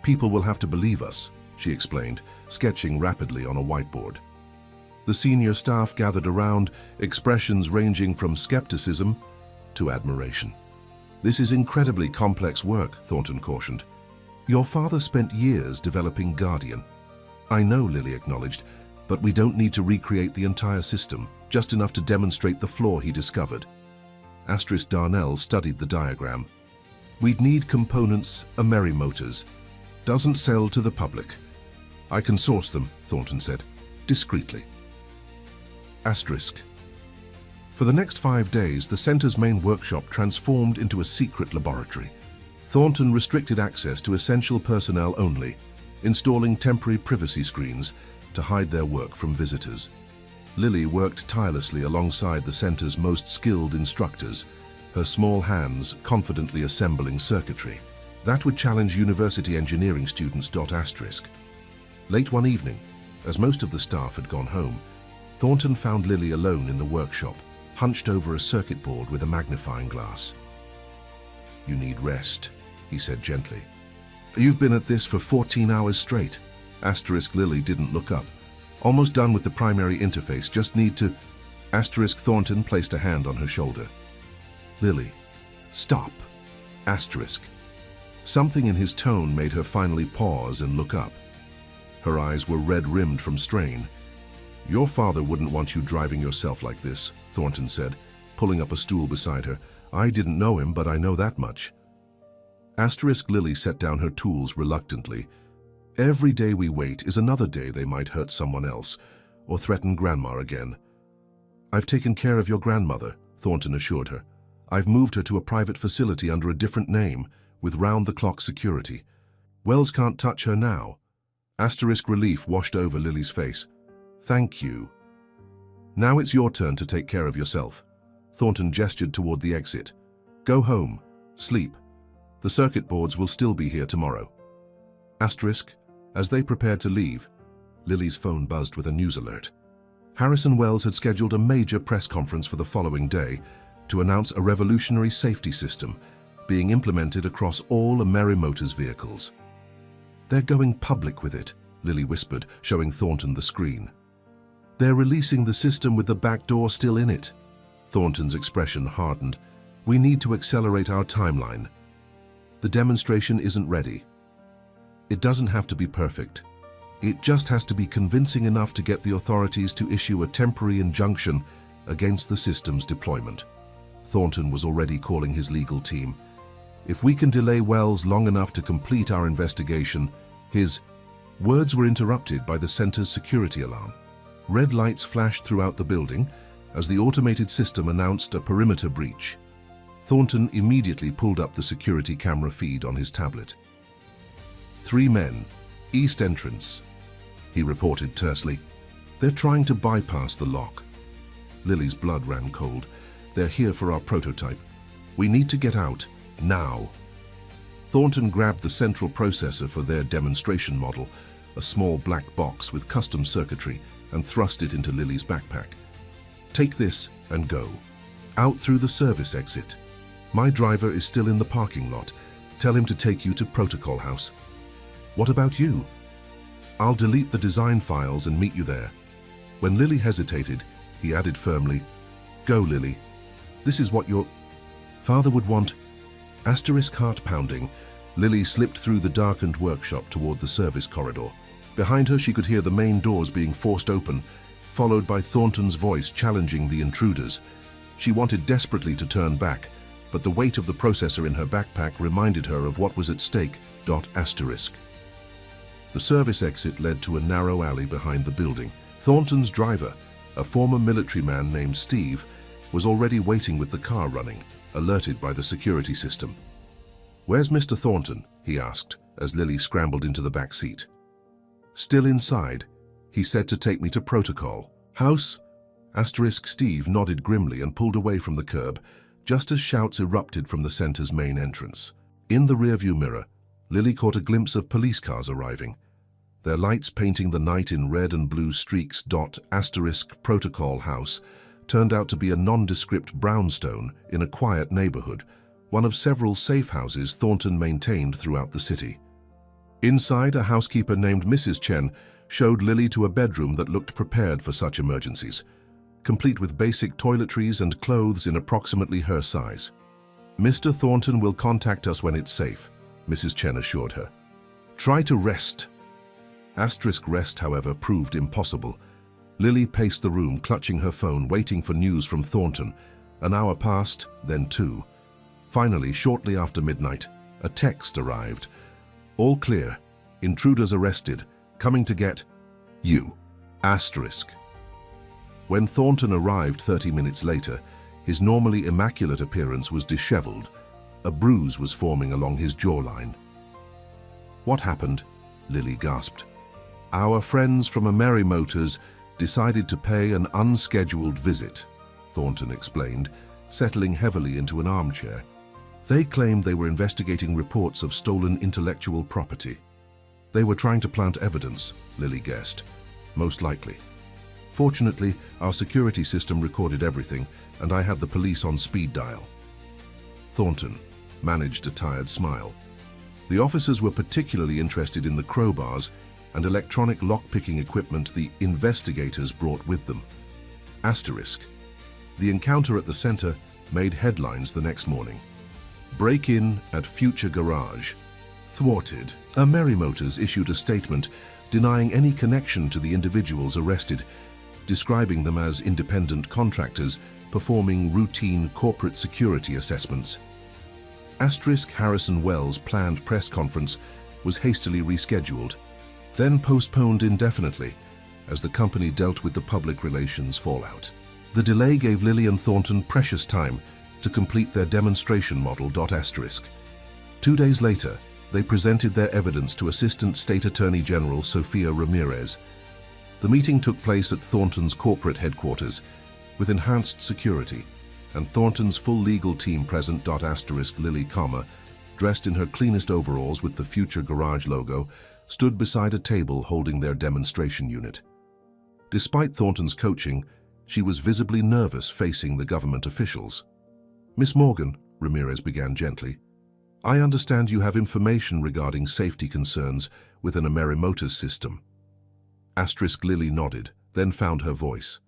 Speaker 1: people will have to believe us, she explained, sketching rapidly on a whiteboard. The senior staff gathered around, expressions ranging from skepticism to admiration. This is incredibly complex work, Thornton cautioned. Your father spent years developing Guardian. I know, Lily acknowledged, but we don't need to recreate the entire system, just enough to demonstrate the flaw he discovered. Darnell studied the diagram. We'd need components a Mary Motors. Doesn't sell to the public. I can source them, Thornton said, discreetly. For the next 5 days, the center's main workshop transformed into a secret laboratory. Thornton restricted access to essential personnel only, installing temporary privacy screens to hide their work from visitors. Lily worked tirelessly alongside the center's most skilled instructors, her small hands confidently assembling circuitry. That would challenge university engineering students. Late one evening, as most of the staff had gone home, Thornton found Lily alone in the workshop, hunched over a circuit board with a magnifying glass. You need rest, he said gently. You've been at this for 14 hours straight. Lily didn't look up. Almost done with the primary interface, just need to... Thornton placed a hand on her shoulder. Lily, stop. Something in his tone made her finally pause and look up. Her eyes were red-rimmed from strain. Your father wouldn't want you driving yourself like this, Thornton said, pulling up a stool beside her. I didn't know him, but I know that much. Lily set down her tools reluctantly. Every day we wait is another day they might hurt someone else or threaten Grandma again. I've taken care of your grandmother, Thornton assured her. I've moved her to a private facility under a different name with round-the-clock security. Wells can't touch her now. Relief washed over Lily's face. Thank you. Now it's your turn to take care of yourself. Thornton gestured toward the exit. Go home. Sleep. The circuit boards will still be here tomorrow. Asterisk, as they prepared to leave, Lily's phone buzzed with a news alert. Harrison Wells had scheduled a major press conference for the following day to announce a revolutionary safety system being implemented across all Millionaire vehicles. "They're going public with it," Lily whispered, showing Thornton the screen. "They're releasing the system with the back door still in it." Thornton's expression hardened. "We need to accelerate our timeline. The demonstration isn't ready. It doesn't have to be perfect. It just has to be convincing enough to get the authorities to issue a temporary injunction against the system's deployment." Thornton was already calling his legal team. "If we can delay Wells long enough to complete our investigation," his words were interrupted by the center's security alarm. Red lights flashed throughout the building as the automated system announced a perimeter breach. Thornton immediately pulled up the security camera feed on his tablet. "3 men, east entrance," he reported tersely. "They're trying to bypass the lock." Lily's blood ran cold. "They're here for our prototype. We need to get out, now." Thornton grabbed the central processor for their demonstration model, a small black box with custom circuitry, and thrust it into Lily's backpack. "Take this and go. Out through the service exit. My driver is still in the parking lot. Tell him to take you to Protocol House." "What about you?" "I'll delete the design files and meet you there." When Lily hesitated, he added firmly, "Go, Lily. This is what your father would want." Asterisk heart pounding, Lily slipped through the darkened workshop toward the service corridor. Behind her, she could hear the main doors being forced open, followed by Thornton's voice challenging the intruders. She wanted desperately to turn back, but the weight of the processor in her backpack reminded her of what was at stake. Asterisk. The service exit led to a narrow alley behind the building. Thornton's driver, a former military man named Steve, was already waiting with the car running, alerted by the security system. "Where's Mr. Thornton?" he asked, as Lily scrambled into the back seat. "Still inside. He said to take me to Protocol House." Asterisk Steve nodded grimly and pulled away from the curb, just as shouts erupted from the center's main entrance. In the rearview mirror, Lily caught a glimpse of police cars arriving, their lights painting the night in red and blue streaks. Asterisk Protocol House turned out to be a nondescript brownstone in a quiet neighborhood, one of several safe houses Thornton maintained throughout the city. Inside, a housekeeper named Mrs. Chen showed Lily to a bedroom that looked prepared for such emergencies, complete with basic toiletries and clothes in approximately her size. "Mr. Thornton will contact us when it's safe," Mrs. Chen assured her. "Try to rest." Asterisk rest, however, proved impossible. Lily paced the room, clutching her phone, waiting for news from Thornton. An hour passed, then 2. Finally, shortly after midnight, a text arrived. "All clear. Intruders arrested. Coming to get you." Asterisk. When Thornton arrived 30 minutes later, his normally immaculate appearance was disheveled. A bruise was forming along his jawline. "What happened?" Lily gasped. "Our friends from Millionaire decided to pay an unscheduled visit," Thornton explained, settling heavily into an armchair. "They claimed they were investigating reports of stolen intellectual property." "They were trying to plant evidence," Lily guessed. "Most likely. Fortunately, our security system recorded everything, and I had the police on speed dial." Thornton managed a tired smile. The officers were particularly interested in the crowbars and electronic lockpicking equipment the investigators brought with them. Asterisk. The encounter at the center made headlines the next morning. "Break-in at future garage. Thwarted." Millionaire issued a statement denying any connection to the individuals arrested, describing them as independent contractors performing routine corporate security assessments. Asterisk Harrison Wells' planned press conference was hastily rescheduled, then postponed indefinitely as the company dealt with the public relations fallout. The delay gave Lily and Thornton precious time to complete their demonstration model. Asterisk. 2 days later, they presented their evidence to Assistant State Attorney General Sofia Ramirez. The meeting took place at Thornton's corporate headquarters with enhanced security, and Thornton's full legal team present. Lily, dressed in her cleanest overalls with the Future Garage logo, stood beside a table holding their demonstration unit. Despite Thornton's coaching, she was visibly nervous facing the government officials. "Miss Morgan," Ramirez began gently, "I understand you have information regarding safety concerns within a Millionaire system." Lily nodded, then found her voice.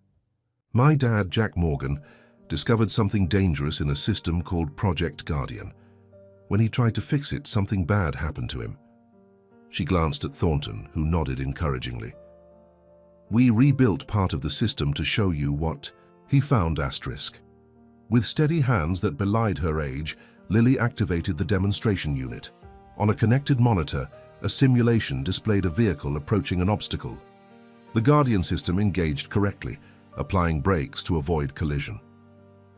Speaker 1: "My dad, Jack Morgan, discovered something dangerous in a system called Project Guardian. When he tried to fix it, something bad happened to him." She glanced at Thornton, who nodded encouragingly. "We rebuilt part of the system to show you what he found." With steady hands that belied her age, Lily activated the demonstration unit. On a connected monitor, a simulation displayed a vehicle approaching an obstacle. The Guardian system engaged correctly, applying brakes to avoid collision.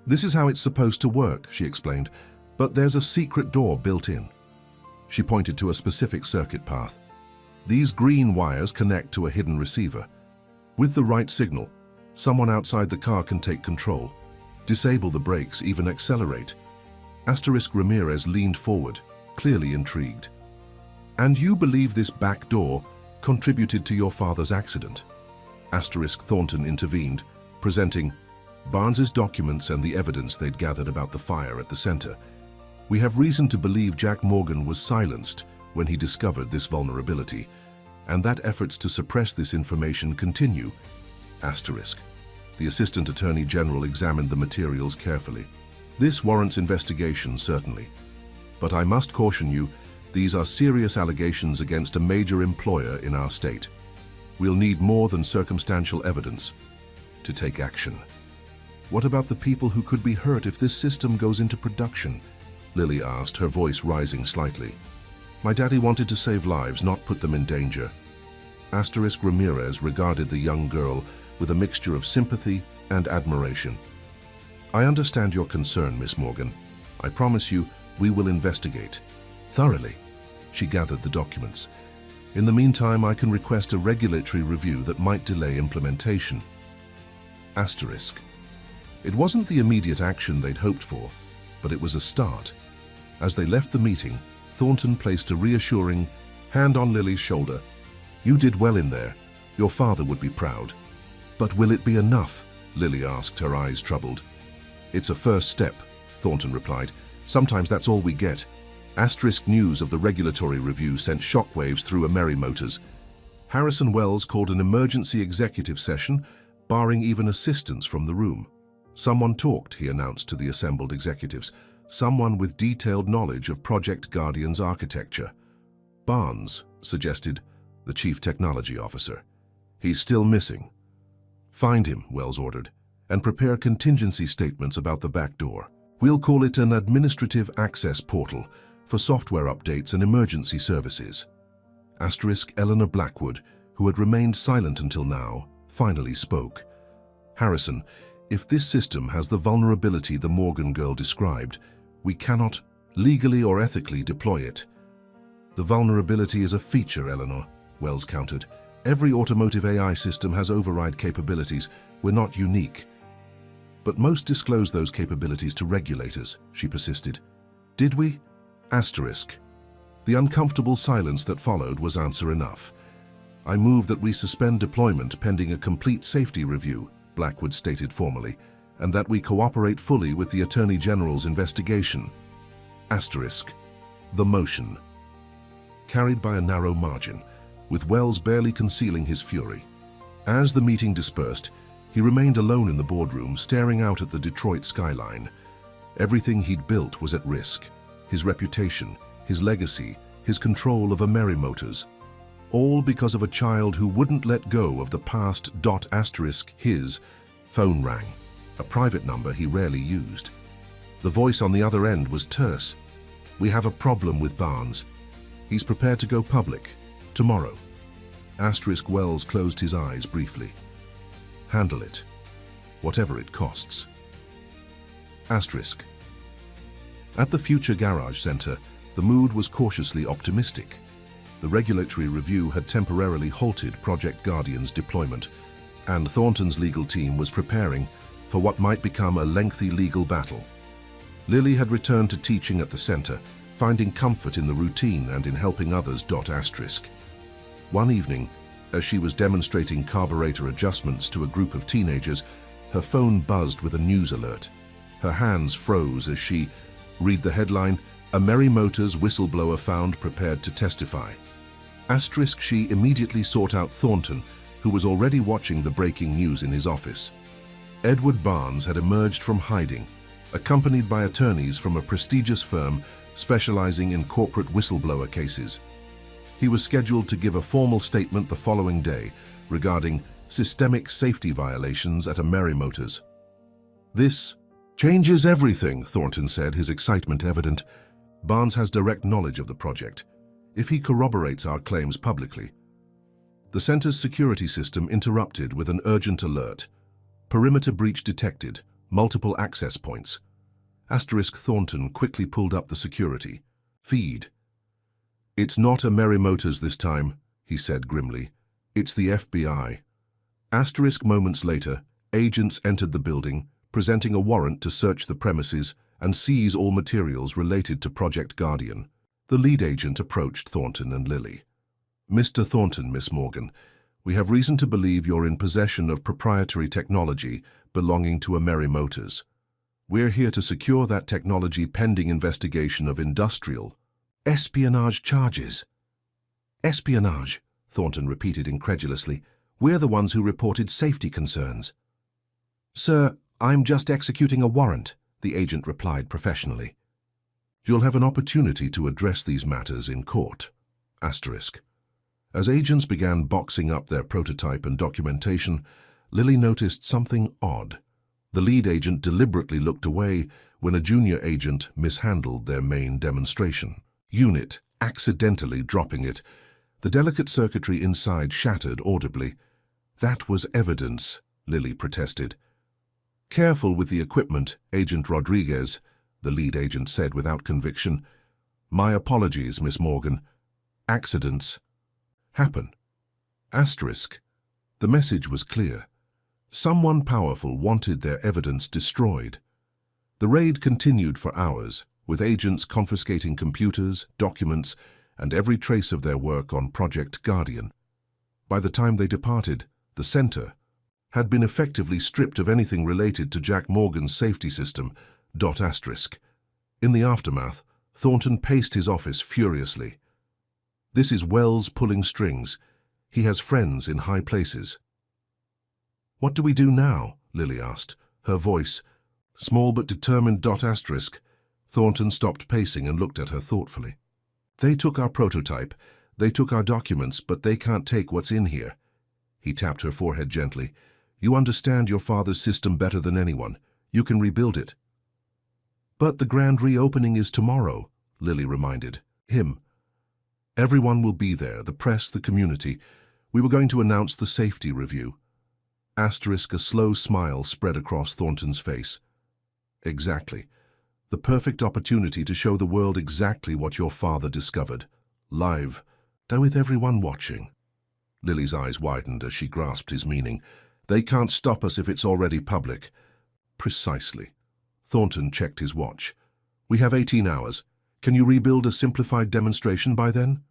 Speaker 1: "This is how it's supposed to work," she explained, "but there's a secret door built in." She pointed to a specific circuit path. "These green wires connect to a hidden receiver. With the right signal, someone outside the car can take control, disable the brakes, even accelerate." Ramirez leaned forward, clearly intrigued. "And you believe this back door contributed to your father's accident?" Thornton intervened, presenting Barnes's documents and the evidence they'd gathered about the fire at the center. "We have reason to believe Jack Morgan was silenced when he discovered this vulnerability, and that efforts to suppress this information continue." The Assistant Attorney General examined the materials carefully. "This warrants investigation, certainly. But I must caution you, these are serious allegations against a major employer in our state. We'll need more than circumstantial evidence to take action." "What about the people who could be hurt if this system goes into production?" Lily asked, her voice rising slightly. "My daddy wanted to save lives, not put them in danger." Ramirez regarded the young girl with a mixture of sympathy and admiration. "I understand your concern, Miss Morgan. I promise you we will investigate thoroughly." She gathered the documents. "In the meantime, I can request a regulatory review that might delay implementation." It wasn't the immediate action they'd hoped for, but it was a start. As they left the meeting, Thornton placed a reassuring hand on Lily's shoulder. "You did well in there. Your father would be proud." "But will it be enough?" Lily asked, her eyes troubled. "It's a first step," Thornton replied. "Sometimes that's all we get." News of the regulatory review sent shockwaves through Millionaire. Harrison Wells called an emergency executive session, barring even assistance from the room. "Someone talked," he announced to the assembled executives. "Someone with detailed knowledge of Project Guardian's architecture." "Barnes," suggested the chief technology officer. "He's still missing." "Find him," Wells ordered, "and prepare contingency statements about the back door. We'll call it an administrative access portal for software updates and emergency services." Eleanor Blackwood, who had remained silent until now, finally spoke. "Harrison, if this system has the vulnerability the Morgan girl described, we cannot legally or ethically deploy it." "The vulnerability is a feature, Eleanor," Wells countered. "Every automotive AI system has override capabilities. We're not unique." "But most disclose those capabilities to regulators," she persisted. "Did we?" The uncomfortable silence that followed was answer enough. "I move that we suspend deployment pending a complete safety review," Blackwood stated formally, "and that we cooperate fully with the Attorney General's investigation." The motion carried by a narrow margin, with Wells barely concealing his fury. As the meeting dispersed, he remained alone in the boardroom, staring out at the Detroit skyline. Everything he'd built was at risk. His reputation, his legacy, his control of Millionaire. All because of a child who wouldn't let go of the past. His phone rang, a private number he rarely used. The voice on the other end was terse. "We have a problem with Barnes. He's prepared to go public tomorrow." Wells closed his eyes briefly. "Handle it, whatever it costs." At the Future Garage Center, the mood was cautiously optimistic. The regulatory review had temporarily halted Project Guardian's deployment, and Thornton's legal team was preparing for what might become a lengthy legal battle. Lily had returned to teaching at the center, finding comfort in the routine and in helping others. One evening, as she was demonstrating carburetor adjustments to a group of teenagers, her phone buzzed with a news alert. Her hands froze as she read the headline, "A Merry Motors whistleblower found prepared to testify." She immediately sought out Thornton, who was already watching the breaking news in his office. Edward Barnes had emerged from hiding, accompanied by attorneys from a prestigious firm specializing in corporate whistleblower cases. He was scheduled to give a formal statement the following day regarding systemic safety violations at a Merry Motors. "This changes everything," Thornton said, his excitement evident. "Barnes has direct knowledge of the project. If he corroborates our claims publicly." The center's security system interrupted with an urgent alert. "Perimeter breach detected. Multiple access points." Thornton quickly pulled up the security feed. "It's not a Merry Motors this time," he said grimly. "It's the FBI." Moments later, agents entered the building, presenting a warrant to search the premises and seize all materials related to Project Guardian. The lead agent approached Thornton and Lily. "Mr. Thornton, Miss Morgan, we have reason to believe you're in possession of proprietary technology belonging to a Merry Motors. We're here to secure that technology pending investigation of industrial espionage charges." "Espionage," Thornton repeated incredulously. "We're the ones who reported safety concerns." "Sir, I'm just executing a warrant," the agent replied professionally. "You'll have an opportunity to address these matters in court." As agents began boxing up their prototype and documentation, Lily noticed something odd. The lead agent deliberately looked away when a junior agent mishandled their main demonstration unit, accidentally dropping it. The delicate circuitry inside shattered audibly. "That was evidence," Lily protested. "Careful with the equipment, Agent Rodriguez," the lead agent said without conviction. "My apologies, Miss Morgan. Accidents happen." The message was clear. Someone powerful wanted their evidence destroyed. The raid continued for hours, with agents confiscating computers, documents, and every trace of their work on Project Guardian. By the time they departed, the center had been effectively stripped of anything related to Jack Morgan's safety system. In the aftermath, Thornton paced his office furiously. "This is Wells pulling strings. He has friends in high places." "What do we do now?" Lily asked, her voice small but determined. Thornton stopped pacing and looked at her thoughtfully. "They took our prototype, they took our documents, but they can't take what's in here." He tapped her forehead gently. "You understand your father's system better than anyone. You can rebuild it." "But the grand reopening is tomorrow," Lily reminded him. "Everyone will be there, the press, the community. We were going to announce the safety review." A slow smile spread across Thornton's face. "Exactly. The perfect opportunity to show the world exactly what your father discovered. Live, though with everyone watching." Lily's eyes widened as she grasped his meaning. "They can't stop us if it's already public." "Precisely." Thornton checked his watch. "We have 18 hours. Can you rebuild a simplified demonstration by then?"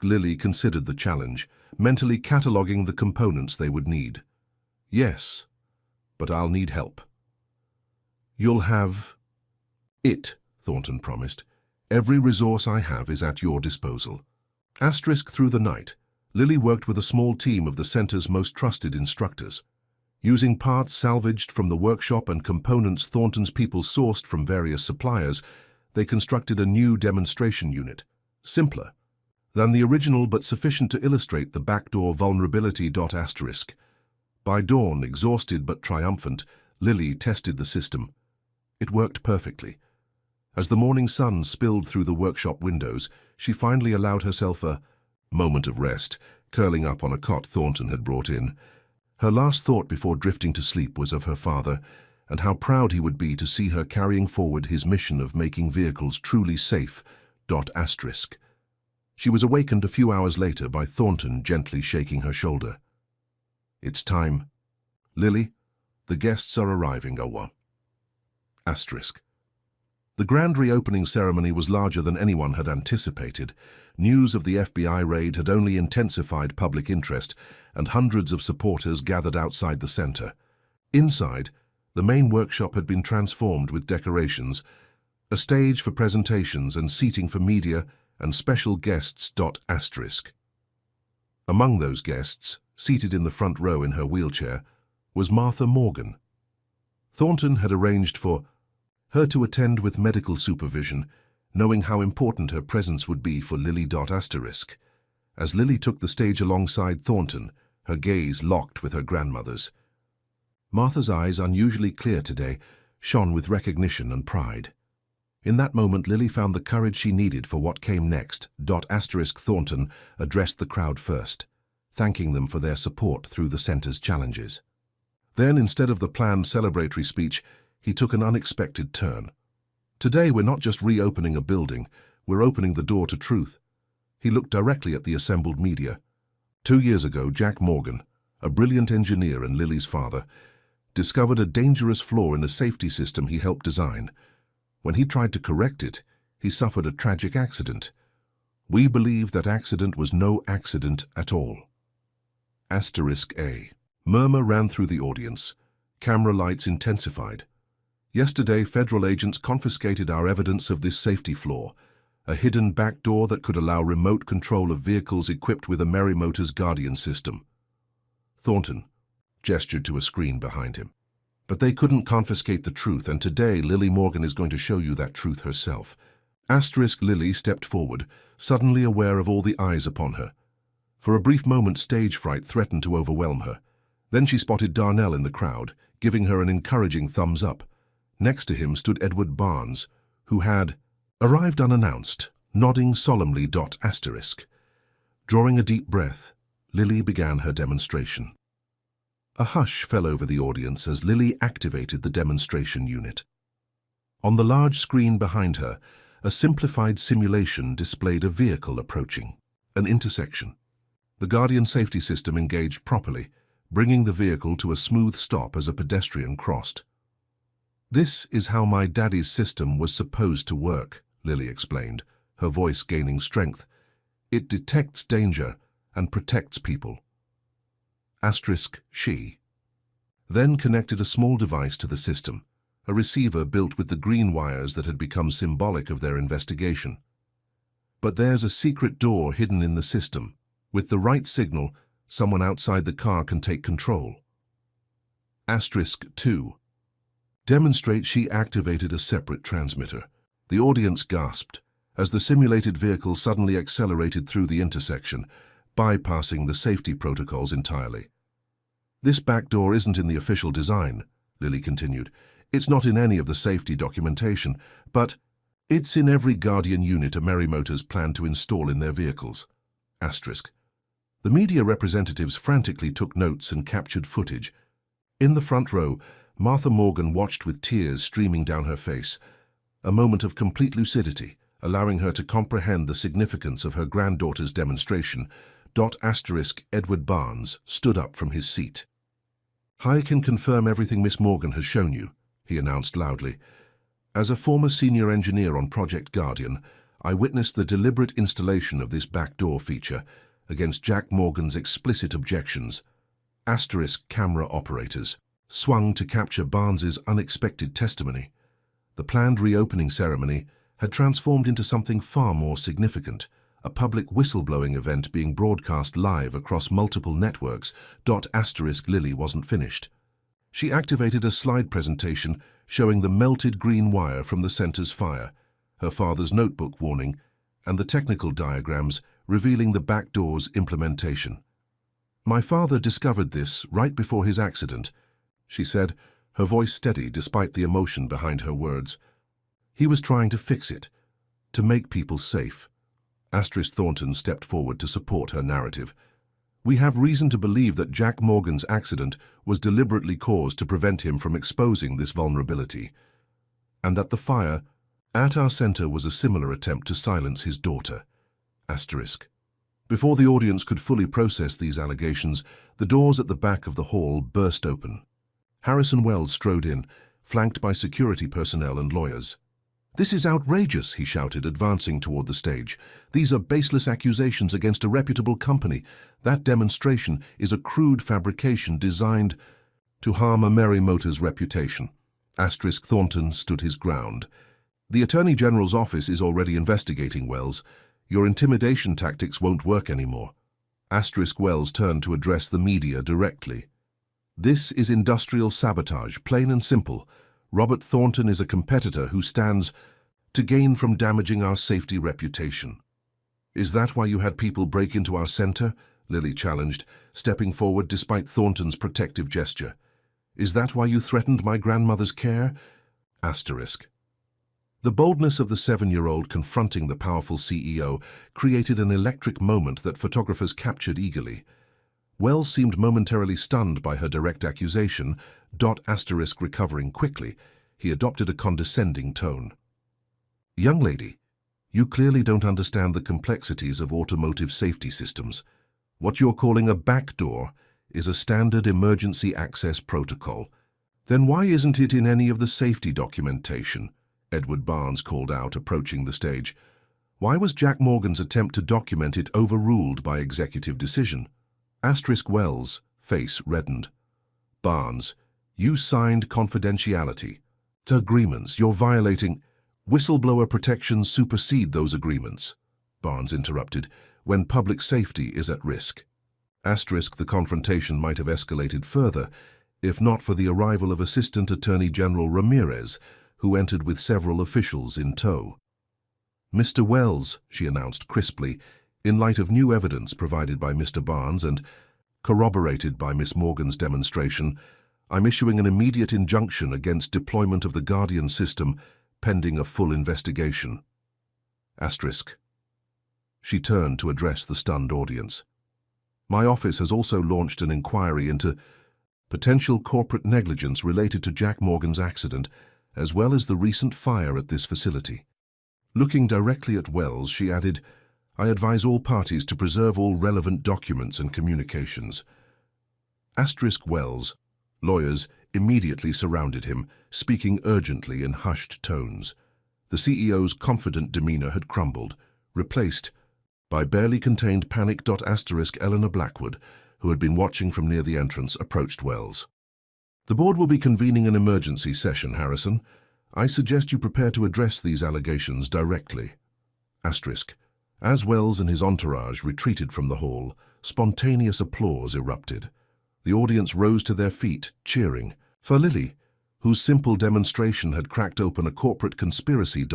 Speaker 1: Lily considered the challenge, mentally cataloguing the components they would need. "Yes, but I'll need help." "You'll have it," Thornton promised. "Every resource I have is at your disposal." Through the night, Lily worked with a small team of the center's most trusted instructors. Using parts salvaged from the workshop and components Thornton's people sourced from various suppliers, they constructed a new demonstration unit, simpler than the original but sufficient to illustrate the backdoor vulnerability. By dawn, exhausted but triumphant, Lily tested the system. It worked perfectly. As the morning sun spilled through the workshop windows, she finally allowed herself a moment of rest, curling up on a cot Thornton had brought in. Her last thought before drifting to sleep was of her father, and how proud he would be to see her carrying forward his mission of making vehicles truly safe. She was awakened a few hours later by Thornton gently shaking her shoulder. "It's time." "Lily, The guests are arriving, Owa. Asterisk. The grand reopening ceremony was larger than anyone had anticipated. News of the FBI raid had only intensified public interest, and hundreds of supporters gathered outside the center. Inside, the main workshop had been transformed with decorations, a stage for presentations and seating for media and special guests. Asterisk. Among those guests, seated in the front row in her wheelchair, was Martha Morgan. Thornton had arranged for her to attend with medical supervision, knowing how important her presence would be for Lily. Asterisk. As Lily took the stage alongside Thornton, her gaze locked with her grandmother's. Martha's eyes, unusually clear today, shone with recognition and pride. In that moment, Lily found the courage she needed for what came next. Asterisk. Thornton addressed the crowd first, thanking them for their support through the center's challenges. Then, instead of the planned celebratory speech, he took an unexpected turn. Today, we're not just reopening a building, we're opening the door to truth. He looked directly at the assembled media. 2 years ago, Jack Morgan, a brilliant engineer and Lily's father, discovered a dangerous flaw in the safety system he helped design. When he tried to correct it, he suffered a tragic accident. We believe that accident was no accident at all. Asterisk A. Murmur ran through the audience. Camera lights intensified. Yesterday, federal agents confiscated our evidence of this safety flaw, a hidden back door that could allow remote control of vehicles equipped with a Merry-Motors Guardian system. Thornton gestured to a screen behind him. But they couldn't confiscate the truth, and today Lily Morgan is going to show you that truth herself. Asterisk. Lily stepped forward, suddenly aware of all the eyes upon her. For a brief moment, stage fright threatened to overwhelm her. Then she spotted Darnell in the crowd, giving her an encouraging thumbs up. Next to him stood Edward Barnes, who had arrived unannounced, nodding solemnly. Asterisk. Drawing a deep breath, Lily began her demonstration. A hush fell over the audience as Lily activated the demonstration unit. On the large screen behind her, a simplified simulation displayed a vehicle approaching an intersection. The Guardian safety system engaged properly, bringing the vehicle to a smooth stop as a pedestrian crossed. "This is how my daddy's system was supposed to work," Lily explained, her voice gaining strength. "It detects danger and protects people." Asterisk. She then connected a small device to the system, a receiver built with the green wires that had become symbolic of their investigation. "But there's a secret door hidden in the system. With the right signal, someone outside the car can take control." Asterisk. 2. Demonstrate. She activated a separate transmitter. The audience gasped as the simulated vehicle suddenly accelerated through the intersection, bypassing the safety protocols entirely. "This back door isn't in the official design," Lily continued. "It's not in any of the safety documentation, but it's in every Guardian unit a Merry-Motors plan to install in their vehicles." Asterisk. The media representatives frantically took notes and captured footage. In the front row, Martha Morgan watched with tears streaming down her face, a moment of complete lucidity, allowing her to comprehend the significance of her granddaughter's demonstration. Asterisk. Edward Barnes stood up from his seat. "I can confirm everything Miss Morgan has shown you," he announced loudly. "As a former senior engineer on Project Guardian, I witnessed the deliberate installation of this backdoor feature against Jack Morgan's explicit objections." Asterisk. Camera operators swung to capture Barnes's unexpected testimony. The planned reopening ceremony had transformed into something far more significant, a public whistleblowing event being broadcast live across multiple networks. Asterisk. Lily wasn't finished. She activated a slide presentation showing the melted green wire from the center's fire, her father's notebook warning, and the technical diagrams revealing the back door's implementation. "My father discovered this right before his accident," she said, her voice steady despite the emotion behind her words. "He was trying to fix it, to make people safe." Asterisk. Thornton stepped forward to support her narrative. "We have reason to believe that Jack Morgan's accident was deliberately caused to prevent him from exposing this vulnerability, and that the fire at our center was a similar attempt to silence his daughter." Asterisk. Before the audience could fully process these allegations, the doors at the back of the hall burst open. Harrison Wells strode in, flanked by security personnel and lawyers. "This is outrageous," he shouted, advancing toward the stage. "These are baseless accusations against a reputable company. That demonstration is a crude fabrication designed to harm a Merry Motors reputation." Thornton stood his ground. "The Attorney General's office is already investigating, Wells. Your intimidation tactics won't work anymore." Wells turned to address the media directly. "This is industrial sabotage, plain and simple. Robert Thornton is a competitor who stands to gain from damaging our safety reputation." "Is that why you had people break into our center?" Lily challenged, stepping forward despite Thornton's protective gesture. "Is that why you threatened my grandmother's care?" The boldness of the 7-year-old confronting the powerful CEO created an electric moment that photographers captured eagerly. Wells seemed momentarily stunned by her direct accusation. Recovering quickly, he adopted a condescending tone. "Young lady, you clearly don't understand the complexities of automotive safety systems. What you're calling a backdoor is a standard emergency access protocol. Then why isn't it in any of the safety documentation?" Edward Barnes called out, approaching the stage. "Why was Jack Morgan's attempt to document it overruled by executive decision?" Wells' face reddened. "Barnes, you signed confidentiality agreements. You're violating. Whistleblower protections supersede those agreements," Barnes interrupted, "when public safety is at risk." The confrontation might have escalated further, if not for the arrival of Assistant Attorney General Ramirez, who entered with several officials in tow. "Mr. Wells," she announced crisply, "in light of new evidence provided by Mr. Barnes and corroborated by Miss Morgan's demonstration, I'm issuing an immediate injunction against deployment of the Guardian system pending a full investigation." She turned to address the stunned audience. "My office has also launched an inquiry into potential corporate negligence related to Jack Morgan's accident, as well as the recent fire at this facility." Looking directly at Wells, she added, "I advise all parties to preserve all relevant documents and communications." Wells' lawyers immediately surrounded him, speaking urgently in hushed tones. The CEO's confident demeanor had crumbled, replaced by barely contained panic. Eleanor Blackwood, who had been watching from near the entrance, approached Wells. "The board will be convening an emergency session, Harrison. I suggest you prepare to address these allegations directly." As Wells and his entourage retreated from the hall, spontaneous applause erupted. The audience rose to their feet, cheering for Lily, whose simple demonstration had cracked open a corporate conspiracy.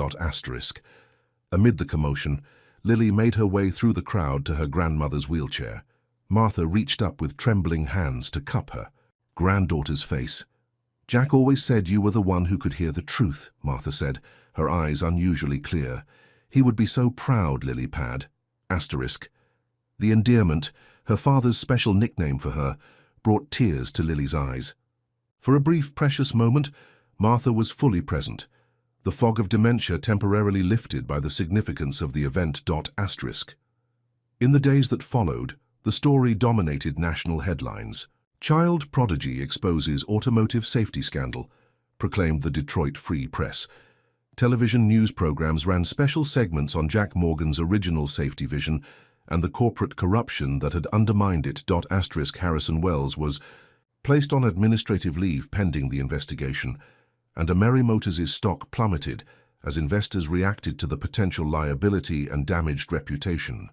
Speaker 1: Amid the commotion, Lily made her way through the crowd to her grandmother's wheelchair. Martha reached up with trembling hands to cup her granddaughter's face. "Jack always said you were the one who could hear the truth," Martha said, her eyes unusually clear. "He would be so proud, Lily Pad." The endearment, her father's special nickname for her, brought tears to Lily's eyes. For a brief, precious moment, Martha was fully present, the fog of dementia temporarily lifted by the significance of the event. In the days that followed, the story dominated national headlines. "Child prodigy exposes automotive safety scandal," proclaimed the Detroit Free Press. Television news programs ran special segments on Jack Morgan's original safety vision and the corporate corruption that had undermined it. Harrison Wells was placed on administrative leave pending the investigation, and a Merry Motors' stock plummeted as investors reacted to the potential liability and damaged reputation.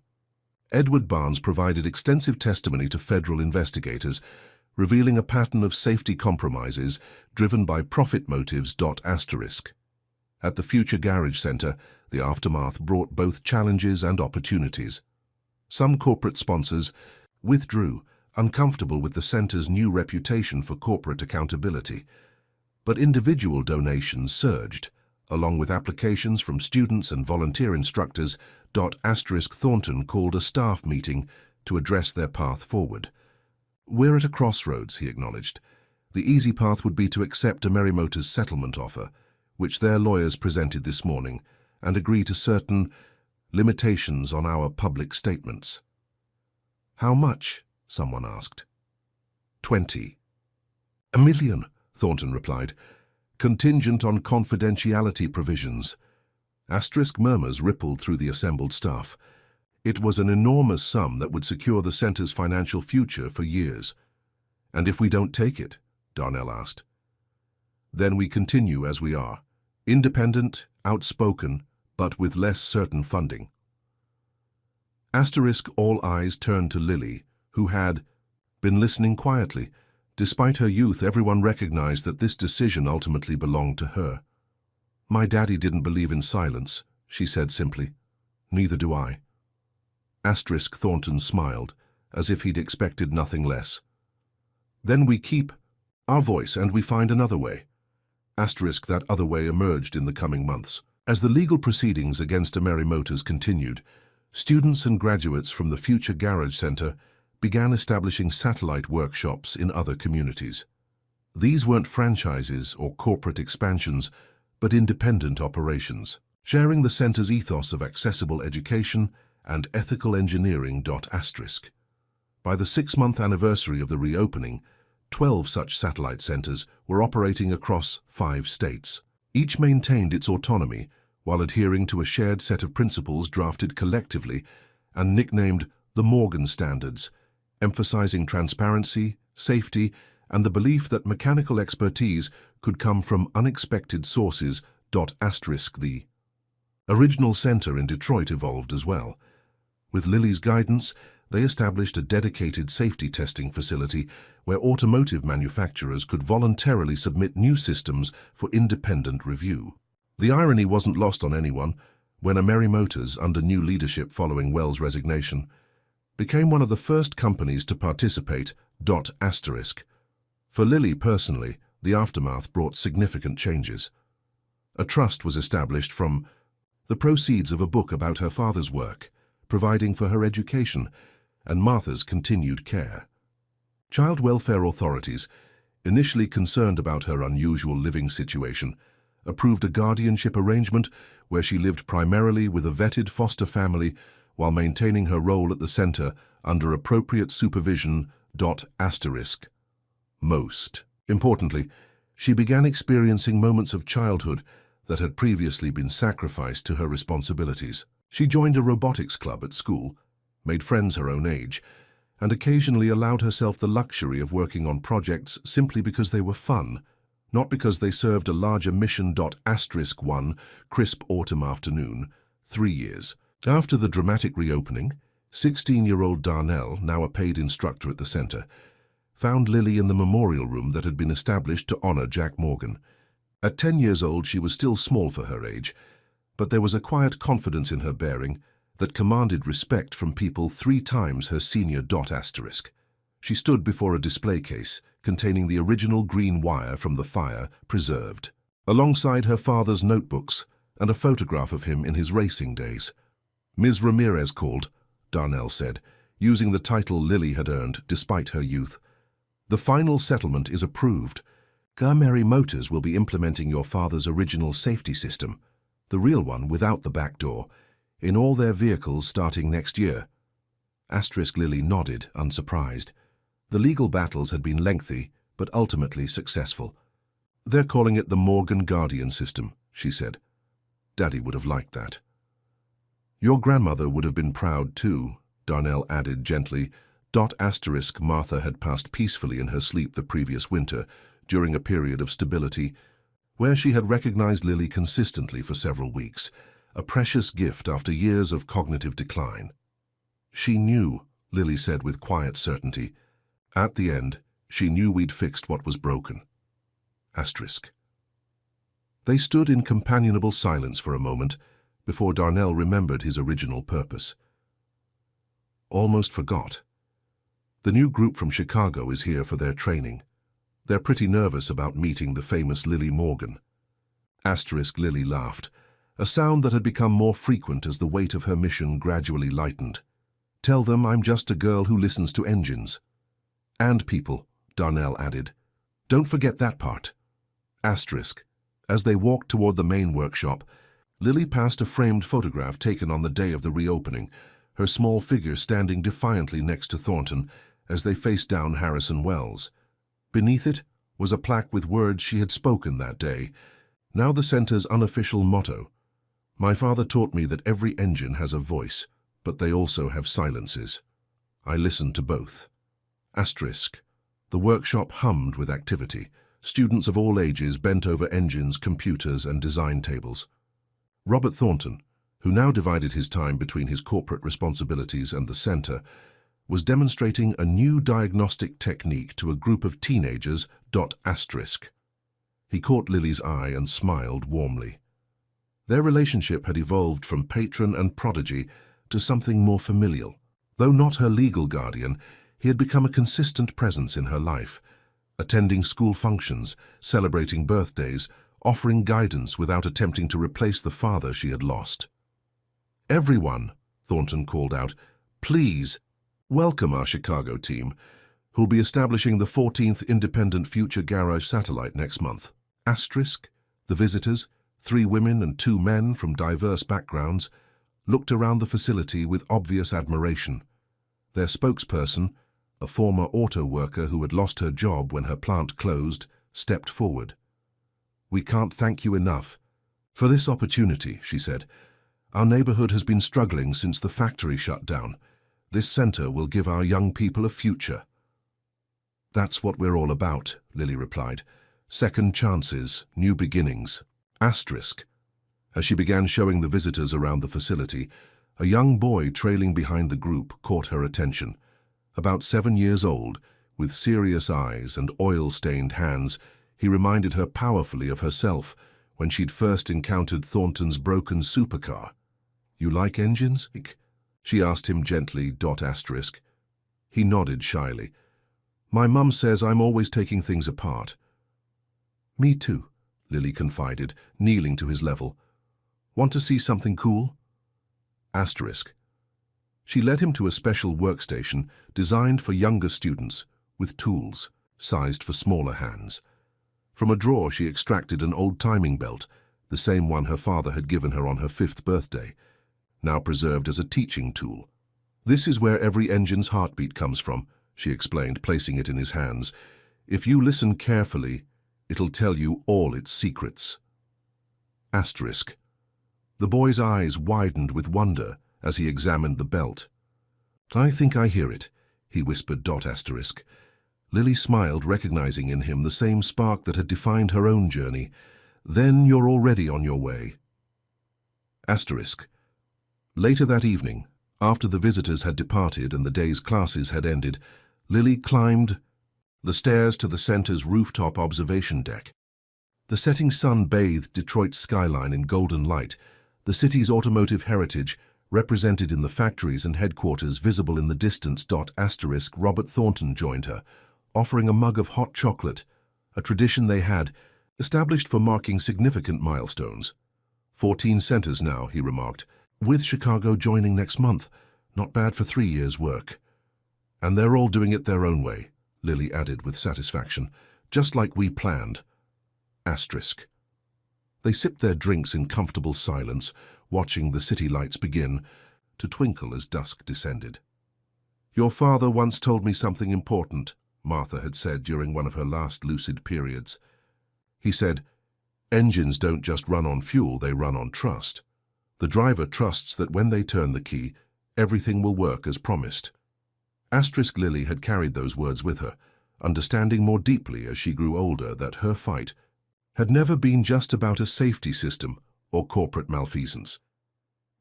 Speaker 1: Edward Barnes provided extensive testimony to federal investigators, revealing a pattern of safety compromises driven by profit motives. At the Future Garage Center, the aftermath brought both challenges and opportunities. Some corporate sponsors withdrew, uncomfortable with the center's new reputation for corporate accountability. But individual donations surged, along with applications from students and volunteer instructors. Thornton called a staff meeting to address their path forward. "We're at a crossroads," he acknowledged. "The easy path would be to accept a Merry Motors settlement offer, which their lawyers presented this morning, and agree to certain limitations on our public statements." "How much?" someone asked. 20. "$1 million," Thornton replied. Contingent on confidentiality provisions. Asterisk murmurs rippled through the assembled staff. It was an enormous sum that would secure the center's financial future for years. And if we don't take it? Darnell asked. Then we continue as we are. Independent, outspoken, but with less certain funding. Asterisk all eyes turned to Lily, who had been listening quietly. Despite her youth, everyone recognized that this decision ultimately belonged to her. My daddy didn't believe in silence, she said simply. Neither do I. Asterisk Thornton smiled, as if he'd expected nothing less. Then we keep our voice and we find another way. Asterisk that other way emerged in the coming months. As the legal proceedings against Millionaire Motors continued, students and graduates from the Future Garage Center began establishing satellite workshops in other communities. These weren't franchises or corporate expansions, but independent operations, sharing the center's ethos of accessible education and ethical engineering. Asterisk. By the 6-month anniversary of the reopening, 12 such satellite centers were operating across 5 states. Each maintained its autonomy while adhering to a shared set of principles drafted collectively and nicknamed the Morgan Standards, emphasizing transparency, safety, and the belief that mechanical expertise could come from unexpected sources. Asterisk the original center in Detroit evolved as well. With Lily's guidance, they established a dedicated safety testing facility where automotive manufacturers could voluntarily submit new systems for independent review. The irony wasn't lost on anyone when Millionaire Motors, under new leadership following Wells' resignation, became one of the first companies to participate. Asterisk. For Lily personally, the aftermath brought significant changes. A trust was established from the proceeds of a book about her father's work, providing for her education and Martha's continued care. Child welfare authorities, initially concerned about her unusual living situation, approved a guardianship arrangement where she lived primarily with a vetted foster family while maintaining her role at the center under appropriate supervision. Asterisk. Most importantly, she began experiencing moments of childhood that had previously been sacrificed to her responsibilities. She joined a robotics club at school, made friends her own age, and occasionally allowed herself the luxury of working on projects simply because they were fun, not because they served a larger mission. Asterisk one crisp autumn afternoon, 3 years. After the dramatic reopening, 16-year-old Darnell, now a paid instructor at the center, found Lily in the memorial room that had been established to honor Jack Morgan. At 10 years old, she was still small for her age, but there was a quiet confidence in her bearing that commanded respect from people 3 times her senior. Asterisk. She stood before a display case containing the original green wire from the fire preserved, alongside her father's notebooks and a photograph of him in his racing days. Ms. Ramirez called, Darnell said, using the title Lily had earned despite her youth. The final settlement is approved. Millionaire Motors will be implementing your father's original safety system, the real one without the back door, in all their vehicles starting next year. Asterisk Lily nodded, unsurprised. The legal battles had been lengthy, but ultimately successful. They're calling it the Morgan Guardian System, she said. Daddy would have liked that. Your grandmother would have been proud too, Darnell added gently. Asterisk Martha had passed peacefully in her sleep the previous winter, during a period of stability, where she had recognized Lily consistently for several weeks, a precious gift after years of cognitive decline. She knew, Lily said with quiet certainty. At the end, she knew we'd fixed what was broken. Asterisk. They stood in companionable silence for a moment before Darnell remembered his original purpose. Almost forgot. The new group from Chicago is here for their training. They're pretty nervous about meeting the famous Lily Morgan. Asterisk Lily laughed, a sound that had become more frequent as the weight of her mission gradually lightened. Tell them I'm just a girl who listens to engines. And people, Darnell added. Don't forget that part. Asterisk. As they walked toward the main workshop, Lily passed a framed photograph taken on the day of the reopening, her small figure standing defiantly next to Thornton as they faced down Harrison Wells. Beneath it, was a plaque with words she had spoken that day, now the center's unofficial motto. My father taught me that every engine has a voice, but they also have silences. I listened to both. Asterisk. The workshop hummed with activity. Students of all ages bent over engines, computers, and design tables. Robert Thornton, who now divided his time between his corporate responsibilities and the center, was demonstrating a new diagnostic technique to a group of teenagers. Asterisk. He caught Lily's eye and smiled warmly. Their relationship had evolved from patron and prodigy to something more familial. Though not her legal guardian, he had become a consistent presence in her life, attending school functions, celebrating birthdays, offering guidance without attempting to replace the father she had lost. "Everyone," Thornton called out, "please welcome our Chicago team, who'll be establishing the 14th Independent Future Garage satellite next month." Asterisk. The visitors, 3 women and 2 men from diverse backgrounds, looked around the facility with obvious admiration. Their spokesperson, a former auto worker who had lost her job when her plant closed, stepped forward. "We can't thank you enough for this opportunity," she said. "Our neighborhood has been struggling since the factory shut down. This center will give our young people a future." "That's what we're all about," Lily replied. "Second chances, new beginnings." Asterisk. As she began showing the visitors around the facility, a young boy trailing behind the group caught her attention. About 7 years old, with serious eyes and oil-stained hands, he reminded her powerfully of herself when she'd first encountered Thornton's broken supercar. "You like engines?" she asked him gently. Asterisk. He nodded shyly. "My mum says I'm always taking things apart." "Me too," Lily confided, kneeling to his level. "Want to see something cool?" Asterisk. She led him to a special workstation designed for younger students, with tools, sized for smaller hands. From a drawer she extracted an old timing belt, the same one her father had given her on her 5th birthday, now preserved as a teaching tool. "This is where every engine's heartbeat comes from," she explained, placing it in his hands. "If you listen carefully, it'll tell you all its secrets." Asterisk. The boy's eyes widened with wonder as he examined the belt. "I think I hear it," he whispered. Asterisk. Lily smiled, recognizing in him the same spark that had defined her own journey. "Then you're already on your way." Asterisk. Later that evening, after the visitors had departed and the day's classes had ended, Lily climbed the stairs to the center's rooftop observation deck. The setting sun bathed Detroit's skyline in golden light, the city's automotive heritage represented in the factories and headquarters visible in the distance. Asterisk. Robert Thornton joined her, offering a mug of hot chocolate, a tradition they had established for marking significant milestones. 14 centers now, he remarked, with Chicago joining next month. Not bad for 3 years' work. "And they're all doing it their own way," Lily added with satisfaction, "just like we planned." Asterisk. They sipped their drinks in comfortable silence, watching the city lights begin to twinkle as dusk descended. "Your father once told me something important," Martha had said during one of her last lucid periods. He said, "Engines don't just run on fuel, they run on trust. The driver trusts that when they turn the key, everything will work as promised." Asterisk. Lily had carried those words with her, understanding more deeply as she grew older that her fight had never been just about a safety system or corporate malfeasance.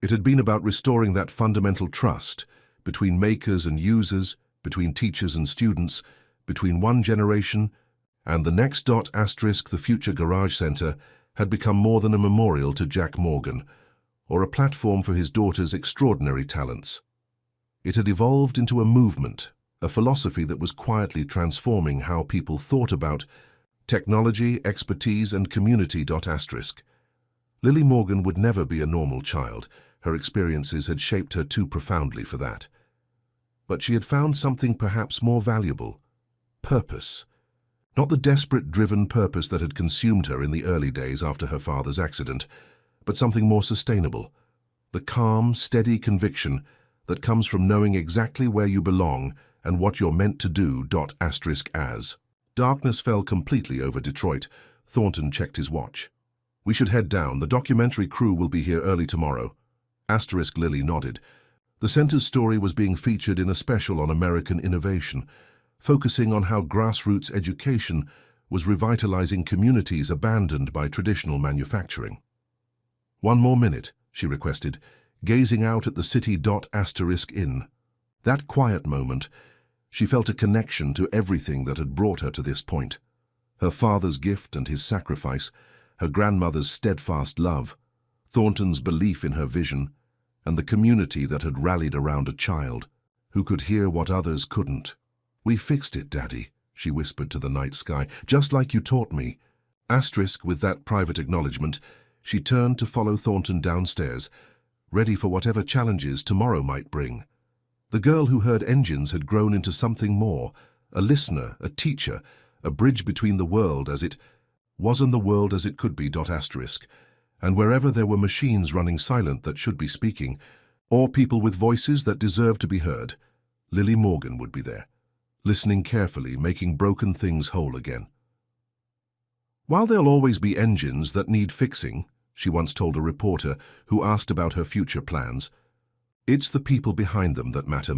Speaker 1: It had been about restoring that fundamental trust between makers and users, between teachers and students, between one generation and the next. Asterisk. The future Garage Center had become more than a memorial to Jack Morgan, or a platform for his daughter's extraordinary talents. It had evolved into a movement, a philosophy that was quietly transforming how people thought about technology, expertise, and community. Asterisk. Lily Morgan would never be a normal child. Her experiences had shaped her too profoundly for that. But she had found something perhaps more valuable: purpose. Not the desperate, driven purpose that had consumed her in the early days after her father's accident, but something more sustainable. The calm, steady conviction that comes from knowing exactly where you belong and what you're meant to do. Asterisk. As Darkness fell completely over Detroit. Thornton checked his watch. "We should head down. The documentary crew will be here early tomorrow." Lily nodded. The center's story was being featured in a special on American innovation, focusing on how grassroots education was revitalizing communities abandoned by traditional manufacturing. "One more minute," she requested, gazing out at the city. Inn. That quiet moment, she felt a connection to everything that had brought her to this point. Her father's gift and his sacrifice, her grandmother's steadfast love, Thornton's belief in her vision, and the community that had rallied around a child who could hear what others couldn't. "We fixed it, Daddy," she whispered to the night sky, "just like you taught me." With that private acknowledgement, she turned to follow Thornton downstairs, ready for whatever challenges tomorrow might bring. The girl who heard engines had grown into something more, a listener, a teacher, a bridge between the world as it was and the world as it could be. And wherever there were machines running silent that should be speaking, or people with voices that deserved to be heard, Lily Morgan would be there, listening carefully, making broken things whole again. "While there'll always be engines that need fixing," she once told a reporter who asked about her future plans, "it's the people behind them that matter."